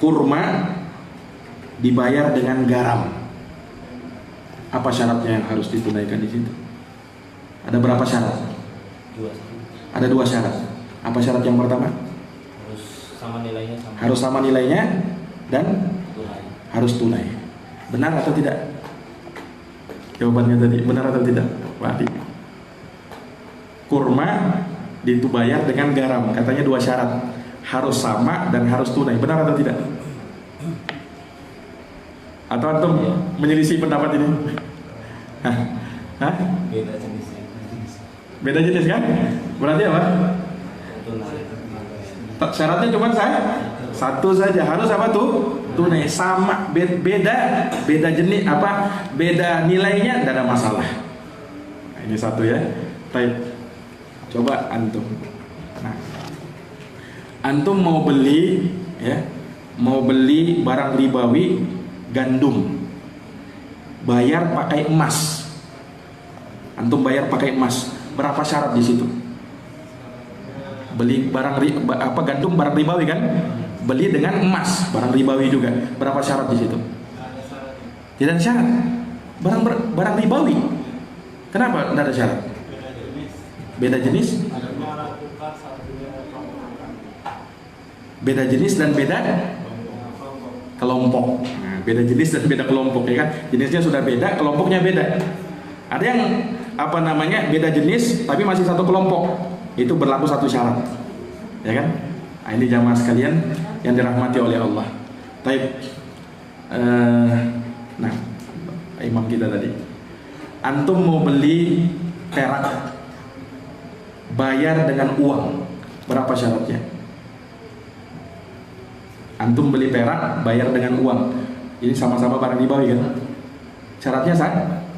kurma dibayar dengan garam. Apa syaratnya yang harus ditunaikan di situ? Ada berapa syarat? Ada 2 syarat. Apa syarat yang pertama? Harus sama nilainya dan harus tunai. Benar atau tidak? Jawabannya tadi benar atau tidak? Wadi. Kurma dibayar dengan garam. Katanya 2 syarat. Harus sama dan harus tunai. Benar atau tidak? Atau antum menyelisih pendapat ini? Hah? Beda jenis kan? Berarti apa? Syaratnya cuma satu saja. Harus apa tuh? Tunai. Sama, beda jenis beda nilainya, tidak ada masalah. Nah, ini satu ya. Baik. Coba antum. Nah, antum mau beli barang ribawi gandum, bayar pakai emas. Antum bayar pakai emas. Berapa syarat di situ? Beli gandum barang ribawi kan? Beli dengan emas, barang ribawi juga. Berapa syarat di situ? Tidak ada syarat. Barang ribawi. Kenapa tidak ada syarat? Beda jenis? Beda jenis dan beda kelompok. Nah, beda jenis dan beda kelompok ya kan? Jenisnya sudah beda, kelompoknya beda. Ada yang beda jenis tapi masih satu kelompok. Itu berlaku satu syarat. Ya kan? Nah, ini jamaah sekalian yang dirahmati oleh Allah. Baik. Nah, imam kita tadi. Antum mau beli perak, bayar dengan uang. Berapa syaratnya? Antum beli perak, bayar dengan uang. Ini sama-sama barang ribawi kan? Syaratnya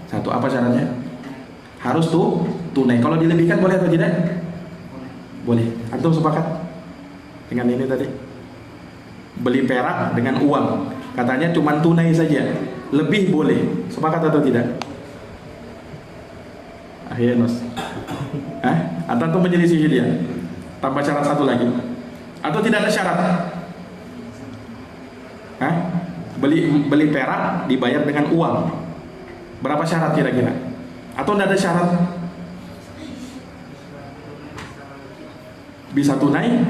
satu. Apa syaratnya? Harus tunai. Kalau dilebihkan boleh atau tidak? Boleh. Antum sepakat dengan ini tadi? Beli perak dengan uang. Katanya cuma tunai saja. Lebih boleh. Sepakat atau tidak? Akhirnya Mas. Atau antum menyelisih dia? Tambah syarat satu lagi. Atau tidak ada syarat? beli perak dibayar dengan uang. Berapa syarat kira-kira? Atau tidak ada syarat? Bisa tunai,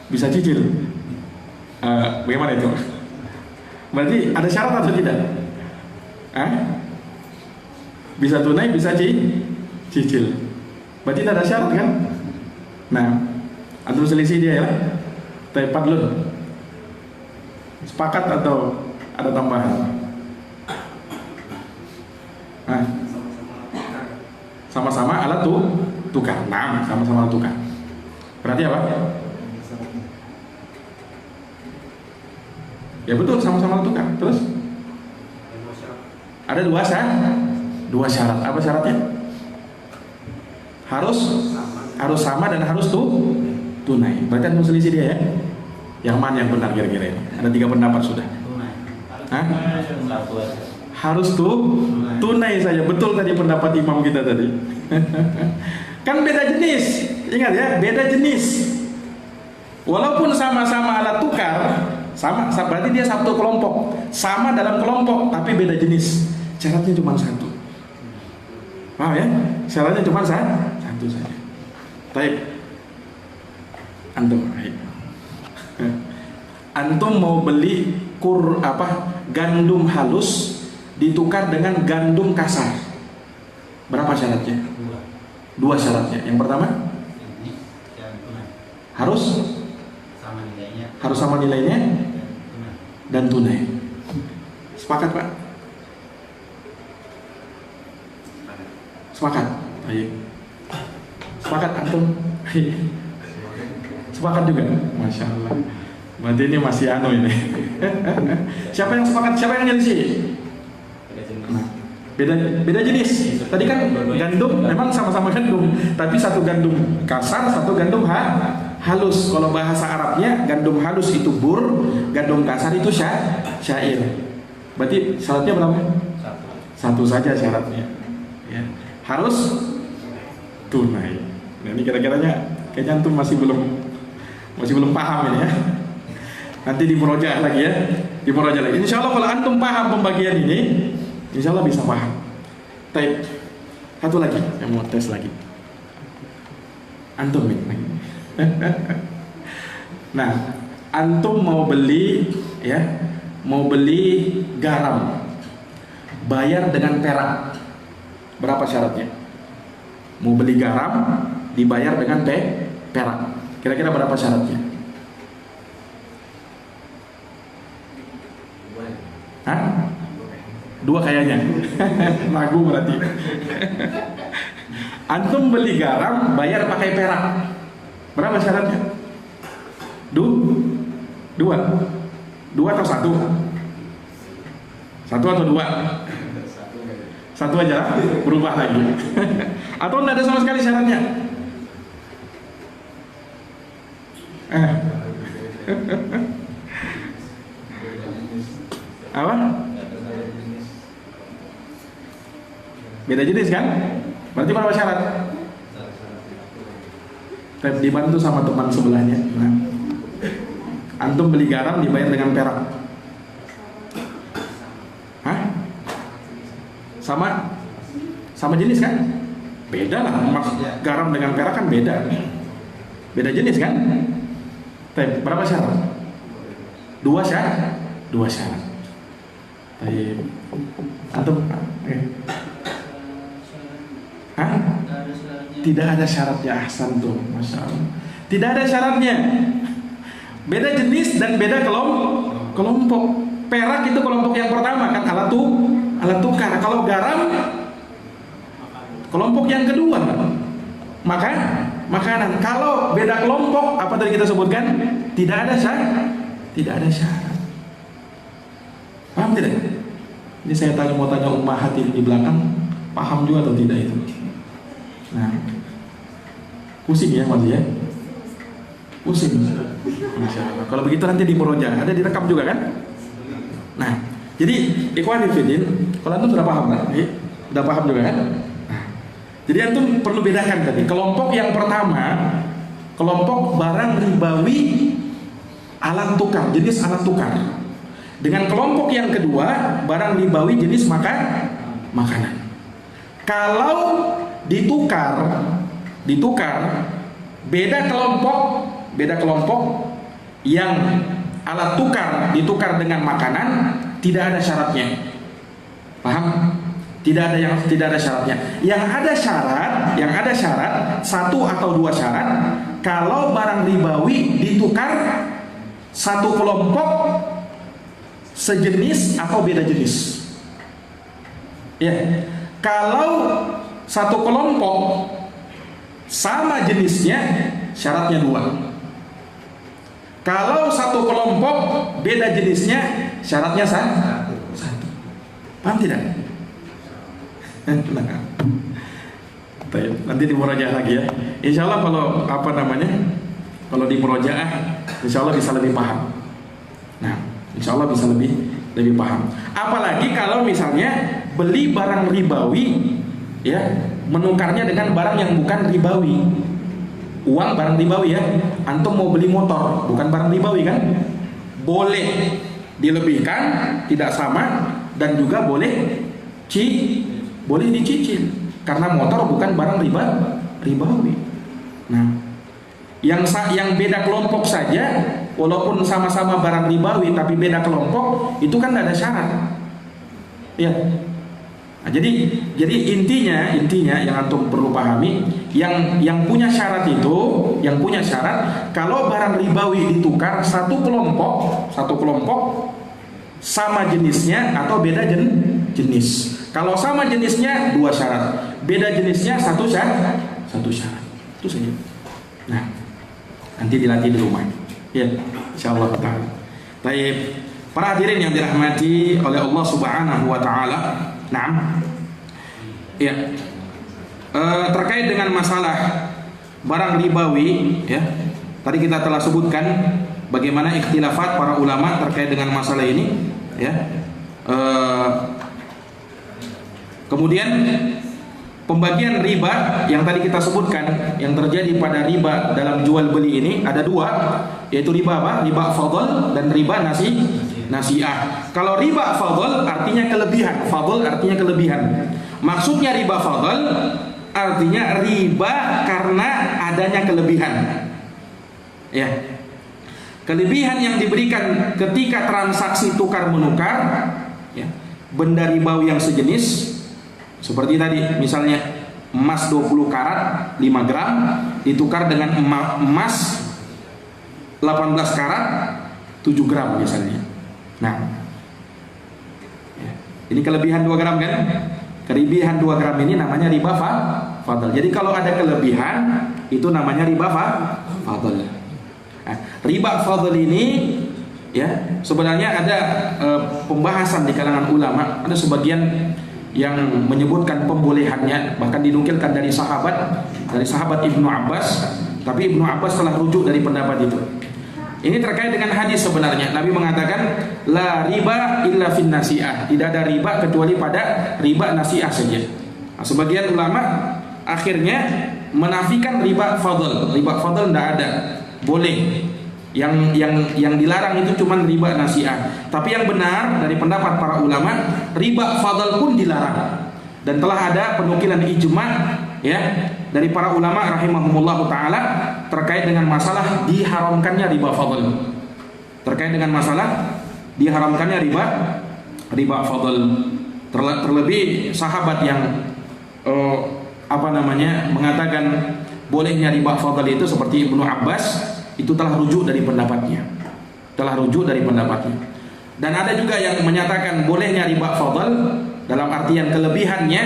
bisa cicil. Bagaimana itu? Berarti ada syarat atau tidak? Bisa tunai, bisa cicil. Berarti tidak ada syarat kan? Nah, antum selisih dia ya. Tepat lu. Sepakat atau ada tambahan? Sama-sama alat tukar. Nah, sama-sama alat tukar. Berarti apa? Ya betul, sama-sama alat tukar. Terus? Ada dua syarat. Apa syaratnya? Harus sama dan harus tunai. Berarti antum selisih dia ya. Yang mana yang benar kira-kira ini? Ada 3 pendapat sudah. Harus tunai saja. Betul tadi pendapat imam kita tadi. Kan beda jenis. Ingat ya, beda jenis. Walaupun sama-sama alat tukar, sama berarti dia satu kelompok. Sama dalam kelompok, tapi beda jenis. Syaratnya cuma satu. Paham ya? Syaratnya cuma satu saja. Baik. Antum mau beli gandum halus ditukar dengan gandum kasar. Berapa syaratnya? 2 syaratnya. Yang pertama harus sama nilainya dan tunai. Sepakat Pak? Sepakat? Baik. Sepakat antum? Sepakat juga? Masya Allah. Berarti ini masih ini. Siapa yang sepakat? Siapa yang nyelisih? Beda jenis. Tadi kan gandum memang sama-sama gandum, tapi satu gandum kasar, satu gandum halus. Kalau bahasa Arabnya gandum halus itu bur, gandum kasar itu syair. Berarti syaratnya berapa? Satu saja syaratnya. Ya. Harus tunai. Nah, ini kira-kiranya kayaknya antum masih belum paham ini ya. Nanti dimurojaah lagi ya. Insya Allah kalau antum paham pembagian ini, insya Allah bisa paham. Baik. Satu lagi, yang mau tes lagi. Antum ini. Nah, antum mau beli garam, bayar dengan perak. Berapa syaratnya? Mau beli garam, dibayar dengan perak. Kira-kira berapa syaratnya? Hah? 2 kayaknya. Lagu berarti. Antum beli garam, bayar pakai perak. Berapa syaratnya? 2 atau 1? 1 atau 2? 1 aja, berubah lagi. Atau tidak ada sama sekali syaratnya? Apa? Beda jenis kan? Berarti berapa syarat? Dibantu sama teman sebelahnya. Nah, antum beli garam dibayar dengan perak. Hah? Sama jenis kan? Beda lah. Garam dengan perak kan beda. Beda jenis kan? Berapa syarat? 2 syarat. 2 syarat. Antum? Hah? Tidak ada syaratnya. Ahsan tuh, Masya Allah. Tidak ada syaratnya. Beda jenis dan beda kelompok. Perak itu kelompok yang pertama kan, alat tukar. Kalau garam kelompok yang kedua, makanan. Kalau beda kelompok, apa tadi kita sebutkan? Tidak ada syarat. Paham tidak? Ini saya mau tanya ummahat di belakang, paham juga atau tidak itu? Nah, pusing ya Mas ya? Pusing. Masya Allah. Kalau begitu nanti di murojaah, ada direkam juga kan? Nah, jadi ikhwan fillah, kalau antum sudah paham kan? Sudah paham juga kan? Nah, jadi antum perlu bedakan tadi. Kelompok yang pertama, kelompok barang ribawi alat tukar, jenis alat tukar. Dengan kelompok yang kedua, barang ribawi jenis makanan. Kalau ditukar beda kelompok yang alat tukar ditukar dengan makanan, tidak ada syaratnya. Paham? Tidak ada syaratnya. Yang ada syarat satu atau dua syarat. Kalau barang ribawi ditukar satu kelompok sejenis atau beda jenis. Ya. Kalau satu kelompok sama jenisnya, syaratnya dua. Kalau satu kelompok beda jenisnya, syaratnya satu. Paham tidak? Nanti di murojaah lagi ya. Insya Allah kalau di murojaah, insya Allah bisa lebih paham. Nah, insya Allah bisa lebih paham. Apalagi kalau misalnya beli barang ribawi, ya, menukarnya dengan barang yang bukan ribawi. Uang barang ribawi ya. Antum mau beli motor, bukan barang ribawi kan? Boleh dilebihkan, tidak sama, dan juga boleh dicicil karena motor bukan barang ribawi. Nah, yang beda kelompok saja, walaupun sama-sama barang ribawi tapi beda kelompok, itu kan tidak ada syarat. Ya. Nah, jadi intinya yang antum perlu pahami, yang punya syarat kalau barang ribawi ditukar satu kelompok sama jenisnya atau beda jenis. Kalau sama jenisnya dua syarat, beda jenisnya satu syarat. Itu saja. Nah, nanti dilatih di rumah. Ya, insyaallah taala. Baik, para hadirin yang dirahmati oleh Allah Subhanahu wa taala. Naam. Ya. Terkait dengan masalah barang ribawi, ya. Tadi kita telah sebutkan bagaimana ikhtilafat para ulama terkait dengan masalah ini, ya. Kemudian pembagian riba yang tadi kita sebutkan, yang terjadi pada riba dalam jual beli ini ada dua, yaitu riba apa? Riba fadl dan riba nasi'ah. Kalau riba fadl artinya kelebihan. Fadl artinya kelebihan. Maksudnya riba fadl artinya riba karena adanya kelebihan. Ya. Kelebihan yang diberikan ketika transaksi tukar menukar, ya, benda ribawi yang sejenis. Seperti tadi, misalnya emas 20 karat 5 gram ditukar dengan emas 18 karat 7 gram misalnya. Nah, ya, ini kelebihan 2 gram kan? Kelebihan 2 gram ini namanya riba fadl. Jadi kalau ada kelebihan, itu namanya riba fadl. Nah, riba fadl ini, ya, sebenarnya ada pembahasan di kalangan ulama. Ada sebagian yang menyebutkan pembolehannya, bahkan dinukilkan dari sahabat Ibnu Abbas, tapi Ibnu Abbas telah rujuk dari pendapat itu. Ini terkait dengan hadis sebenarnya. Nabi mengatakan la riba illa fin nasi'ah. Tidak ada riba kecuali pada riba nasi'ah saja. Nah, sebagian ulama akhirnya menafikan riba fadl. Riba fadl tidak ada. Boleh. Yang dilarang itu cuma riba nasi'ah. Tapi yang benar dari pendapat para ulama, riba fadl pun dilarang. Dan telah ada penukilan ijma, ya, dari para ulama rahimahumullah taala terkait dengan masalah diharamkannya riba fadl. Terkait dengan masalah diharamkannya riba fadl. Terlebih sahabat yang mengatakan bolehnya riba fadl itu seperti Ibnu Abbas, itu telah rujuk dari pendapatnya. Dan ada juga yang menyatakan bolehnya riba fadl dalam artian kelebihannya.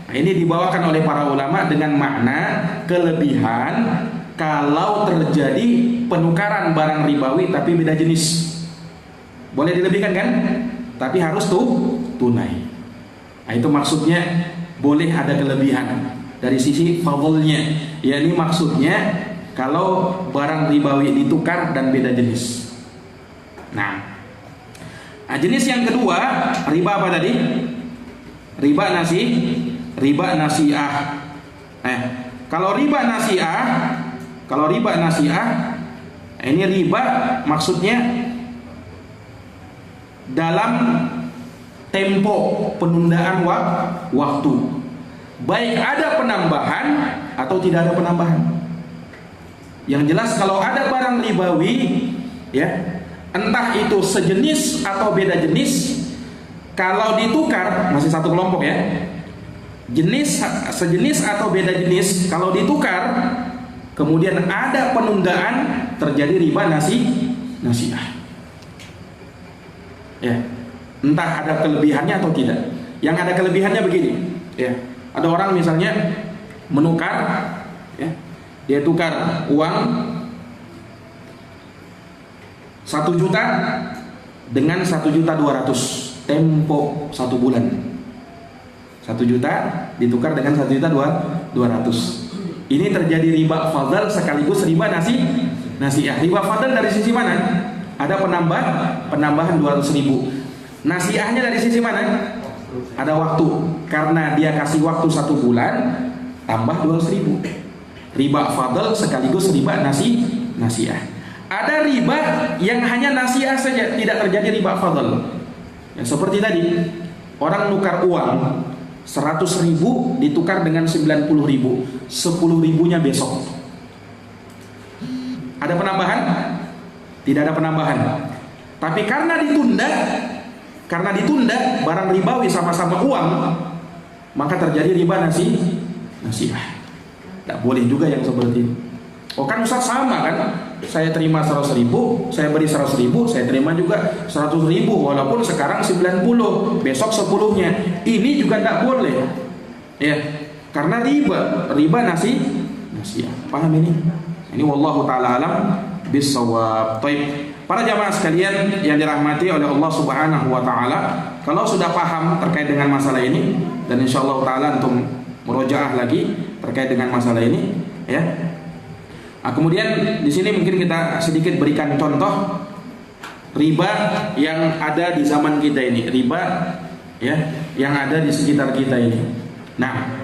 Nah, ini dibawakan oleh para ulama dengan makna kelebihan kalau terjadi penukaran barang ribawi tapi beda jenis. Boleh dilebihkan kan? Tapi harus tunai. Nah, itu maksudnya boleh ada kelebihan dari sisi fadlnya. Ya, ini maksudnya kalau barang ribawi ditukar dan beda jenis. Nah, jenis yang kedua riba apa tadi? Riba nasi'ah. Kalau riba nasi'ah, ini riba maksudnya dalam tempo penundaan waktu, baik ada penambahan atau tidak ada penambahan. Yang jelas kalau ada barang ribawi, ya, entah itu sejenis atau beda jenis, kalau ditukar, masih satu kelompok ya, sejenis atau beda jenis, kalau ditukar kemudian ada penundaan, terjadi riba nasiah. Ya, entah ada kelebihannya atau tidak. Yang ada kelebihannya begini, ya, ada orang misalnya menukar, ya, dia tukar uang 1 juta dengan 1.200.000 tempo 1 bulan. 1 juta ditukar dengan 1.200.000. Ini terjadi riba fadl sekaligus riba nasiah. Riba fadl dari sisi mana? Ada penambahan 200.000. Nasiahnya dari sisi mana? Ada waktu, karena dia kasih waktu 1 bulan tambah 200.000. Riba fadl sekaligus riba nasiah. Ada riba yang hanya nasiah saja, tidak terjadi riba fadl. Ya, seperti tadi, orang nukar uang 100.000 ditukar dengan 90.000, 10.000-nya besok. Ada penambahan? Tidak ada penambahan. Tapi karena ditunda barang ribawi sama-sama uang, maka terjadi riba nasiah. Tidak boleh juga yang seperti itu. Oh kan Ustaz sama kan? Saya terima 100.000, saya beri 100.000, saya terima juga 100.000, walaupun sekarang 90, besok 10-nya. Ini juga tidak boleh. Ya, karena riba nasiah. Paham ini? Ini wallahu taala alam bisawab. Baik. Para jamaah sekalian yang dirahmati oleh Allah Subhanahu wa taala, kalau sudah paham terkait dengan masalah ini, dan insyaallah taala antum murojaah lagi terkait dengan masalah ini, ya. Nah, kemudian di sini mungkin kita sedikit berikan contoh riba yang ada di zaman kita ini, riba ya yang ada di sekitar kita ini. Nah,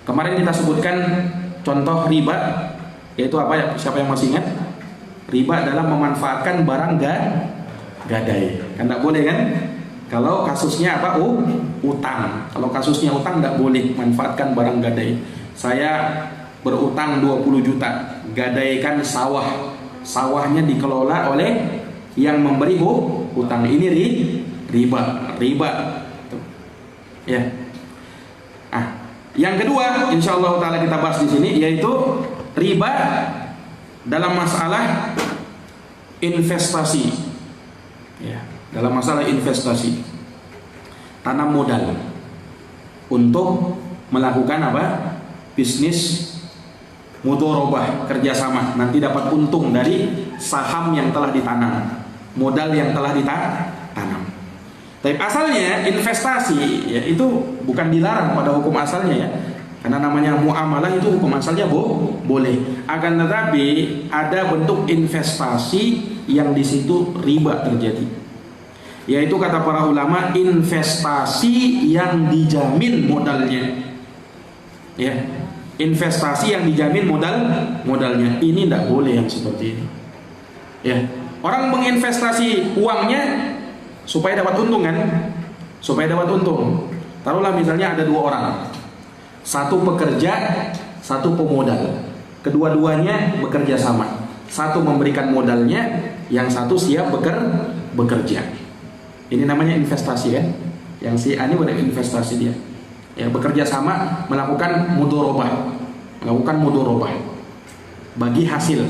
kemarin kita sebutkan contoh riba, yaitu apa ya? Siapa yang masih ingat? Riba dalam memanfaatkan barang gadai. Kan tidak boleh kan? Kalau kasusnya apa? Utang. Kalau kasusnya utang tidak boleh manfaatkan barang gadai. Saya berutang 20 juta, gadaikan sawah. Sawahnya dikelola oleh yang memberi utang. Ini riba. Ya. Yang kedua, insyaallah taala kita bahas di sini, yaitu riba dalam masalah investasi. Ya, dalam masalah investasi, tanam modal untuk melakukan apa? Bisnis mudharabah, kerjasama, nanti dapat untung dari saham yang telah ditanam, modal yang telah ditanam. Tapi asalnya investasi ya itu bukan dilarang pada hukum asalnya ya, karena namanya muamalah itu hukum asalnya boleh. Akan tetapi ada bentuk investasi yang di situ riba terjadi, yaitu kata para ulama investasi yang dijamin modalnya. Ya, investasi yang dijamin modalnya ini tidak boleh yang seperti itu. Ya, orang menginvestasi uangnya supaya dapat untung kan? Supaya dapat untung. Taruhlah misalnya ada 2 orang. Satu pekerja, satu pemodal. Kedua-duanya bekerja sama. Satu memberikan modalnya, yang satu siap bekerja. Ini namanya investasi kan? Yang si A ini udah investasi dia. Ya, bekerja sama melakukan mudharabah. Bagi hasil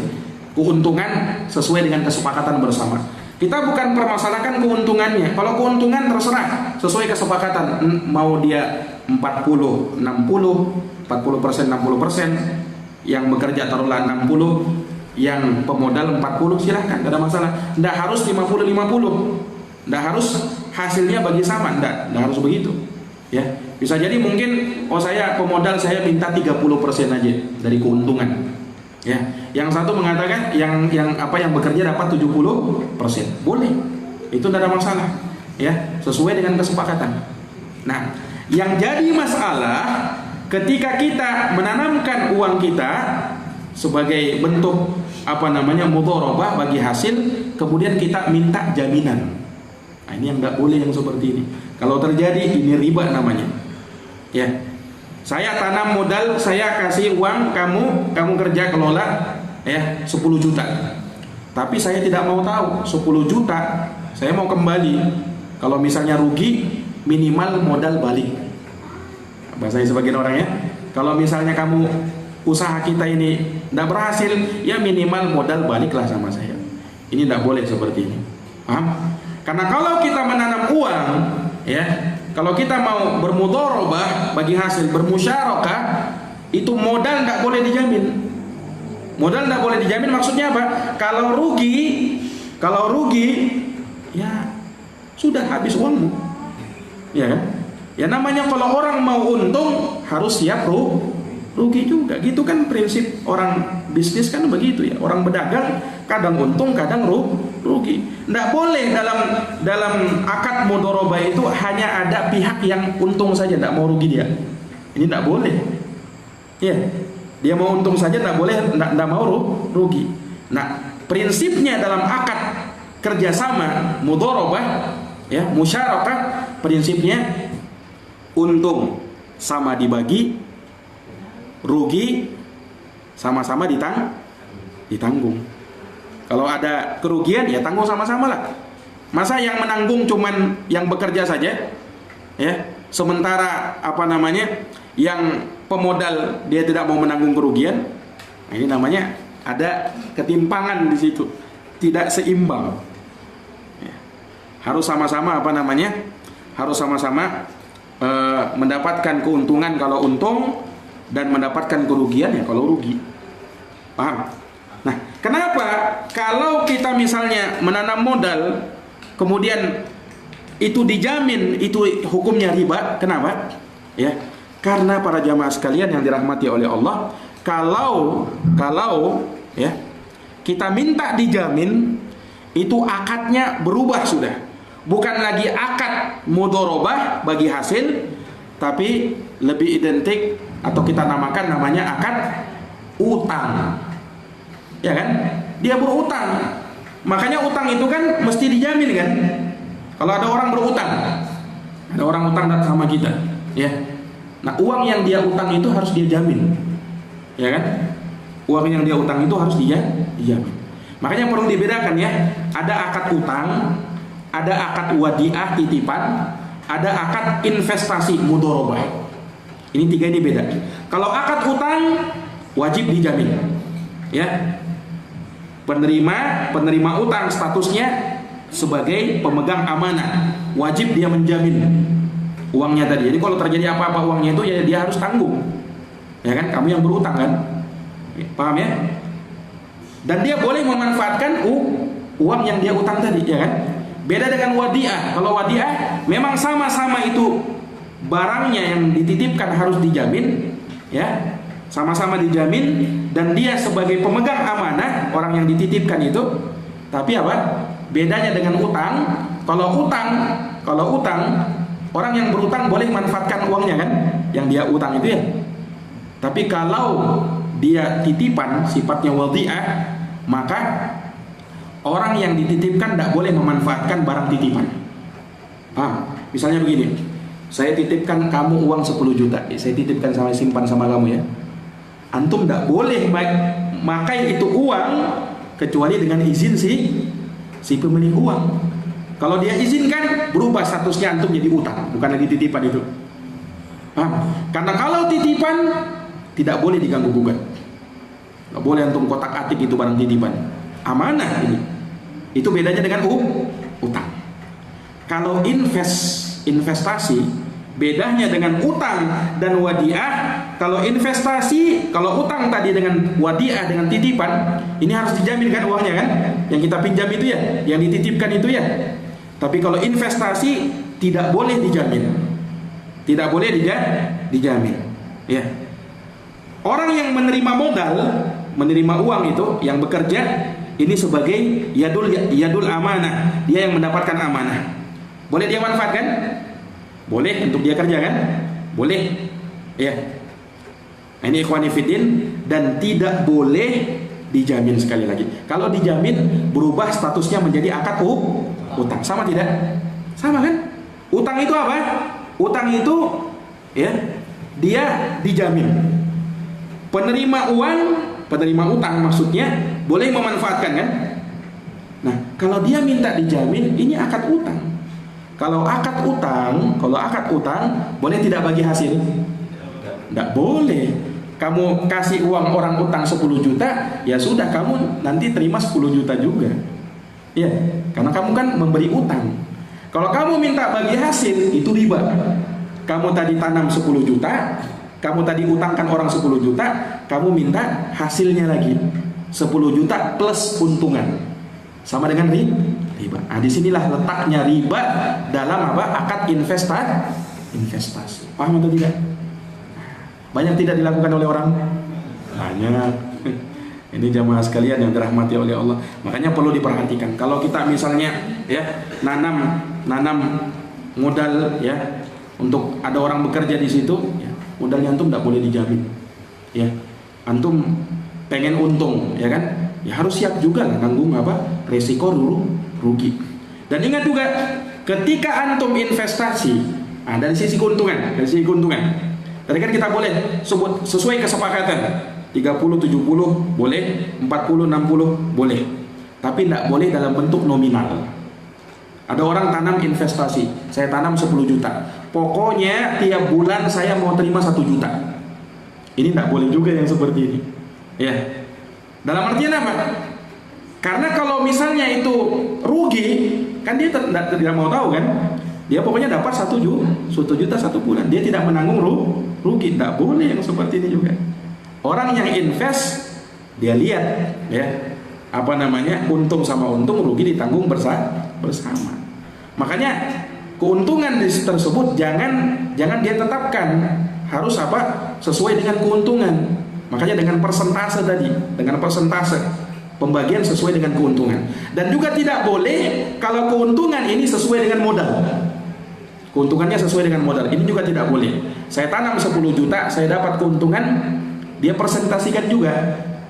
keuntungan sesuai dengan kesepakatan bersama. Kita bukan permasalahkan keuntungannya. Kalau keuntungan terserah sesuai kesepakatan, mau dia 40, 60, 40%, 60%, yang bekerja taruhlah 60, yang pemodal 40, silahkan, tidak ada masalah. Tidak harus 50-50, tidak harus hasilnya bagi sama, tidak harus begitu. Ya, bisa jadi mungkin saya pemodal saya minta 30% aja dari keuntungan. Ya, yang satu mengatakan yang bekerja dapat 70%. Boleh. Itu tidak ada masalah. Ya, sesuai dengan kesepakatan. Nah, yang jadi masalah ketika kita menanamkan uang kita sebagai bentuk mudharabah bagi hasil, kemudian kita minta jaminan. Nah, ini yang nggak boleh yang seperti ini. Kalau terjadi ini riba namanya. Ya, saya tanam modal, saya kasih uang kamu kerja kelola ya 10 juta. Tapi saya tidak mau tahu 10 juta saya mau kembali. Kalau misalnya rugi minimal modal balik. Bahasanya sebagian orang ya. Kalau misalnya kamu usaha kita ini tidak berhasil, ya minimal modal baliklah sama saya. Ini tidak boleh seperti ini. Paham? Karena kalau kita menanam uang, ya, kalau kita mau bermudharabah bagi hasil bermusyarakah, itu modal tidak boleh dijamin. Modal tidak boleh dijamin maksudnya apa? Kalau rugi, ya sudah habis uangmu. Ya kan? Ya namanya kalau orang mau untung harus siap rugi juga. Gitu kan prinsip orang bisnis kan begitu ya. Orang berdagang kadang untung, kadang rugi. Tidak boleh dalam akad mudharabah itu hanya ada pihak yang untung saja, tidak mau rugi dia. Ini tidak boleh. Ya, dia mau untung saja, tidak boleh, tidak mau rugi. Nah, prinsipnya dalam akad kerjasama mudharabah, ya musyarakah, prinsipnya untung sama dibagi, rugi sama-sama ditanggung. Kalau ada kerugian ya tanggung sama-sama lah. Masa yang menanggung cuman yang bekerja saja, ya, sementara yang pemodal dia tidak mau menanggung kerugian. Nah, ini namanya ada ketimpangan di situ, tidak seimbang. Ya. Harus sama-sama harus sama-sama mendapatkan keuntungan kalau untung dan mendapatkan kerugian ya kalau rugi. Paham? Nah, kenapa kalau kita misalnya menanam modal kemudian itu dijamin itu hukumnya riba? Kenapa? Ya, karena para jamaah sekalian yang dirahmati oleh Allah, kalau ya kita minta dijamin itu akadnya berubah sudah. Bukan lagi akad mudharabah bagi hasil, tapi lebih identik atau kita namanya akad utang. Ya kan? Dia berutang. Makanya utang itu kan mesti dijamin kan? Kalau ada orang berutang, ada orang utang sama kita, ya. Nah, uang yang dia utang itu harus dia jamin. Ya kan? Uang yang dia utang itu harus dia dijamin. Makanya perlu dibedakan ya. Ada akad utang, ada akad wadiah titipan, ada akad investasi mudharabah. Ini tiga ini beda. Kalau akad utang wajib dijamin. Ya. Penerima utang statusnya sebagai pemegang amanah, wajib dia menjamin uangnya tadi. Jadi kalau terjadi apa-apa uangnya itu ya dia harus tanggung. Ya kan? Kamu yang berutang kan? Paham ya? Dan dia boleh memanfaatkan uang yang dia utang tadi, ya kan? Beda dengan wadiah. Kalau wadiah memang sama-sama itu barangnya yang dititipkan harus dijamin, ya. Sama-sama dijamin dan dia sebagai pemegang amanah orang yang dititipkan itu. Tapi apa? Bedanya dengan utang. Kalau utang orang yang berutang boleh manfaatkan uangnya kan, yang dia utang itu ya. Tapi kalau dia titipan sifatnya wadiah, maka orang yang dititipkan tidak boleh memanfaatkan barang titipan. Misalnya begini, saya titipkan kamu uang 10 juta, saya titipkan simpan sama kamu ya. Antum tidak boleh makai itu uang kecuali dengan izin si pemilik uang. Kalau dia izinkan, berubah statusnya antum jadi utang, bukan lagi titipan itu. Karena kalau titipan tidak boleh diganggu gugat. Tidak boleh antum kotak-atik itu barang titipan. Amanah ini. Itu bedanya dengan utang. Kalau investasi bedanya dengan utang dan wadiah. Kalau investasi, kalau utang tadi dengan wadiah dengan titipan, ini harus dijamin kan uangnya kan? Yang kita pinjam itu ya, yang dititipkan itu ya. Tapi kalau investasi tidak boleh dijamin. Tidak boleh dijamin. Ya. Orang yang menerima modal, menerima uang itu yang bekerja ini sebagai yadul amanah, dia yang mendapatkan amanah. Boleh dia manfaatkan? Boleh untuk dia kerja kan? Boleh. Ya. Ini ikhwani fiddin, dan tidak boleh dijamin sekali lagi. Kalau dijamin berubah statusnya menjadi akad utang. Sama tidak? Sama kan? Utang itu apa? Utang itu ya dia dijamin. Penerima utang maksudnya boleh memanfaatkan kan? Nah, kalau dia minta dijamin, ini akad utang. Kalau akad utang boleh tidak bagi hasil? Tidak boleh. Kamu kasih uang orang utang 10 juta, ya sudah kamu nanti terima 10 juta juga. Ya, karena kamu kan memberi utang. Kalau kamu minta bagi hasil, itu riba. Kamu tadi tanam 10 juta, kamu tadi utangkan orang 10 juta, kamu minta hasilnya lagi 10 juta plus untungan. Sama dengan riba. Nah, disinilah letaknya riba dalam apa? Akad investasi. Paham atau tidak? Banyak tidak dilakukan oleh orang? Banyak. Ini jamaah sekalian yang dirahmati oleh Allah. Makanya perlu diperhatikan. Kalau kita misalnya ya nanam modal ya untuk ada orang bekerja di situ, ya, modalnya antum tidak boleh dijamin. Ya, antum pengen untung, ya kan? Ya harus siap juga lah nanggung apa? Resiko rugi. Dan ingat juga, ketika antum investasi, dari sisi keuntungan. Tadi kan kita boleh sebut sesuai kesepakatan 30-70 boleh, 40-60 boleh. Tapi tidak boleh dalam bentuk nominal. Ada orang tanam investasi, saya tanam 10 juta. Pokoknya tiap bulan saya mau terima 1 juta. Ini tidak boleh juga yang seperti ini. Ya. Dalam artian apa? Karena kalau misalnya itu rugi, kan dia tidak mau tahu kan? Dia pokoknya dapat 1 juta 1 bulan. Dia tidak menanggung rugi. Tidak boleh yang seperti ini juga. Orang yang invest, dia lihat ya, untung sama untung, rugi ditanggung bersama. Makanya keuntungan tersebut jangan dia tetapkan, harus sesuai dengan keuntungan. Makanya dengan persentase tadi, pembagian sesuai dengan keuntungan. Dan juga tidak boleh kalau keuntungan ini sesuai dengan modal. Keuntungannya sesuai dengan modal. Ini juga tidak boleh. Saya tanam 10 juta, saya dapat keuntungan, dia presentasikan juga.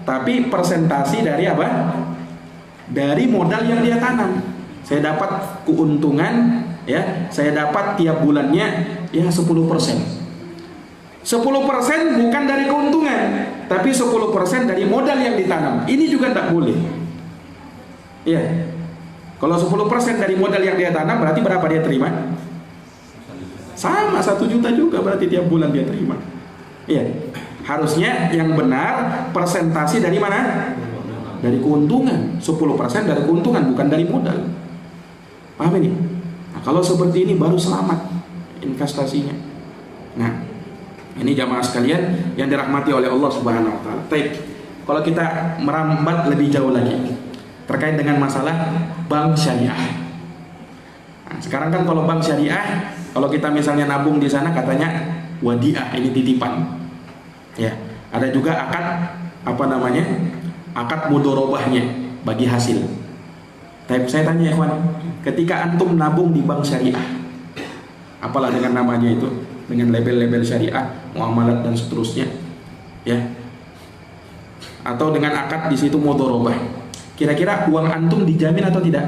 Tapi presentasi dari apa? Dari modal yang dia tanam. Saya dapat keuntungan, ya, saya dapat tiap bulannya ya 10%. 10% bukan dari keuntungan, tapi 10% dari modal yang ditanam. Ini juga tidak boleh. Iya. Kalau 10% dari modal yang dia tanam, berarti berapa dia terima? Sama 1 juta juga berarti tiap bulan dia terima. Iya. Harusnya yang benar persentasi dari mana? Dari keuntungan. 10% dari keuntungan, bukan dari modal. Paham ini? Nah, kalau seperti ini baru selamat investasinya. Nah, ini jamaah sekalian yang dirahmati oleh Allah Subhanahu wa taala. Baik. Kalau kita merambat lebih jauh lagi terkait dengan masalah bank syariah. Nah, sekarang kan kalau bank syariah, kalau kita misalnya nabung di sana katanya wadiah, ini titipan. Ya, ada juga akad akad mudorobahnya bagi hasil. Tapi saya tanya ya kawan, ketika antum nabung di bank syariah, apalah dengan namanya itu, dengan label-label syariah, muamalat dan seterusnya, ya, atau dengan akad di situ mudorobah, kira-kira uang antum dijamin atau tidak?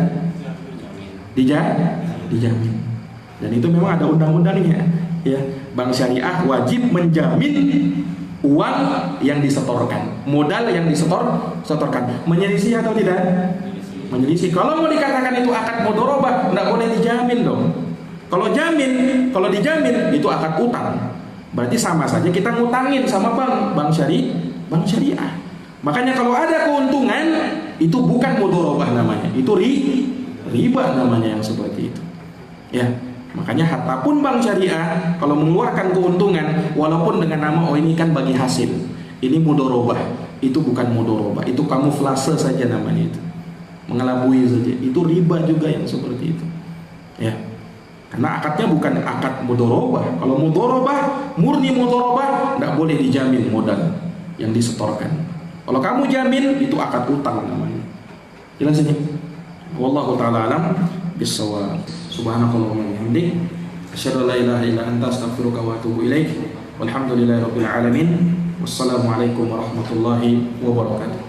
Dijamin. Dan itu memang ada undang-undangnya, ya. Bank syariah wajib menjamin uang yang disetorkan, modal yang disetorkan. Menyelisih atau tidak? Menyelisih. Kalau mau dikatakan itu akad mudorobah, tidak boleh dijamin dong. Kalau dijamin itu akad utang. Berarti sama saja kita ngutangin sama bank syariah. Makanya kalau ada keuntungan, itu bukan mudorobah namanya, itu riba namanya yang seperti itu. Ya. Makanya hatta pun bank syariah kalau mengeluarkan keuntungan walaupun dengan nama ini kan bagi hasil, ini mudorobah, itu bukan mudorobah, itu kamuflase saja namanya itu, mengelabui saja, itu riba juga yang seperti itu, ya. Karena akadnya bukan akad mudorobah. Kalau mudorobah, murni mudorobah, tidak boleh dijamin modal yang disetorkan. Kalau kamu jamin, itu akad utang namanya. Jelas ini. Wallahu ta'ala alam bissawab. Subhanakallahumma wa bihamdik, asyhadu an la ilaha illa anta, astaghfiruka wa atubu ilaik. Walhamdulillahirabbil alamin. Wassalamualaikum warahmatullahi wabarakatuh.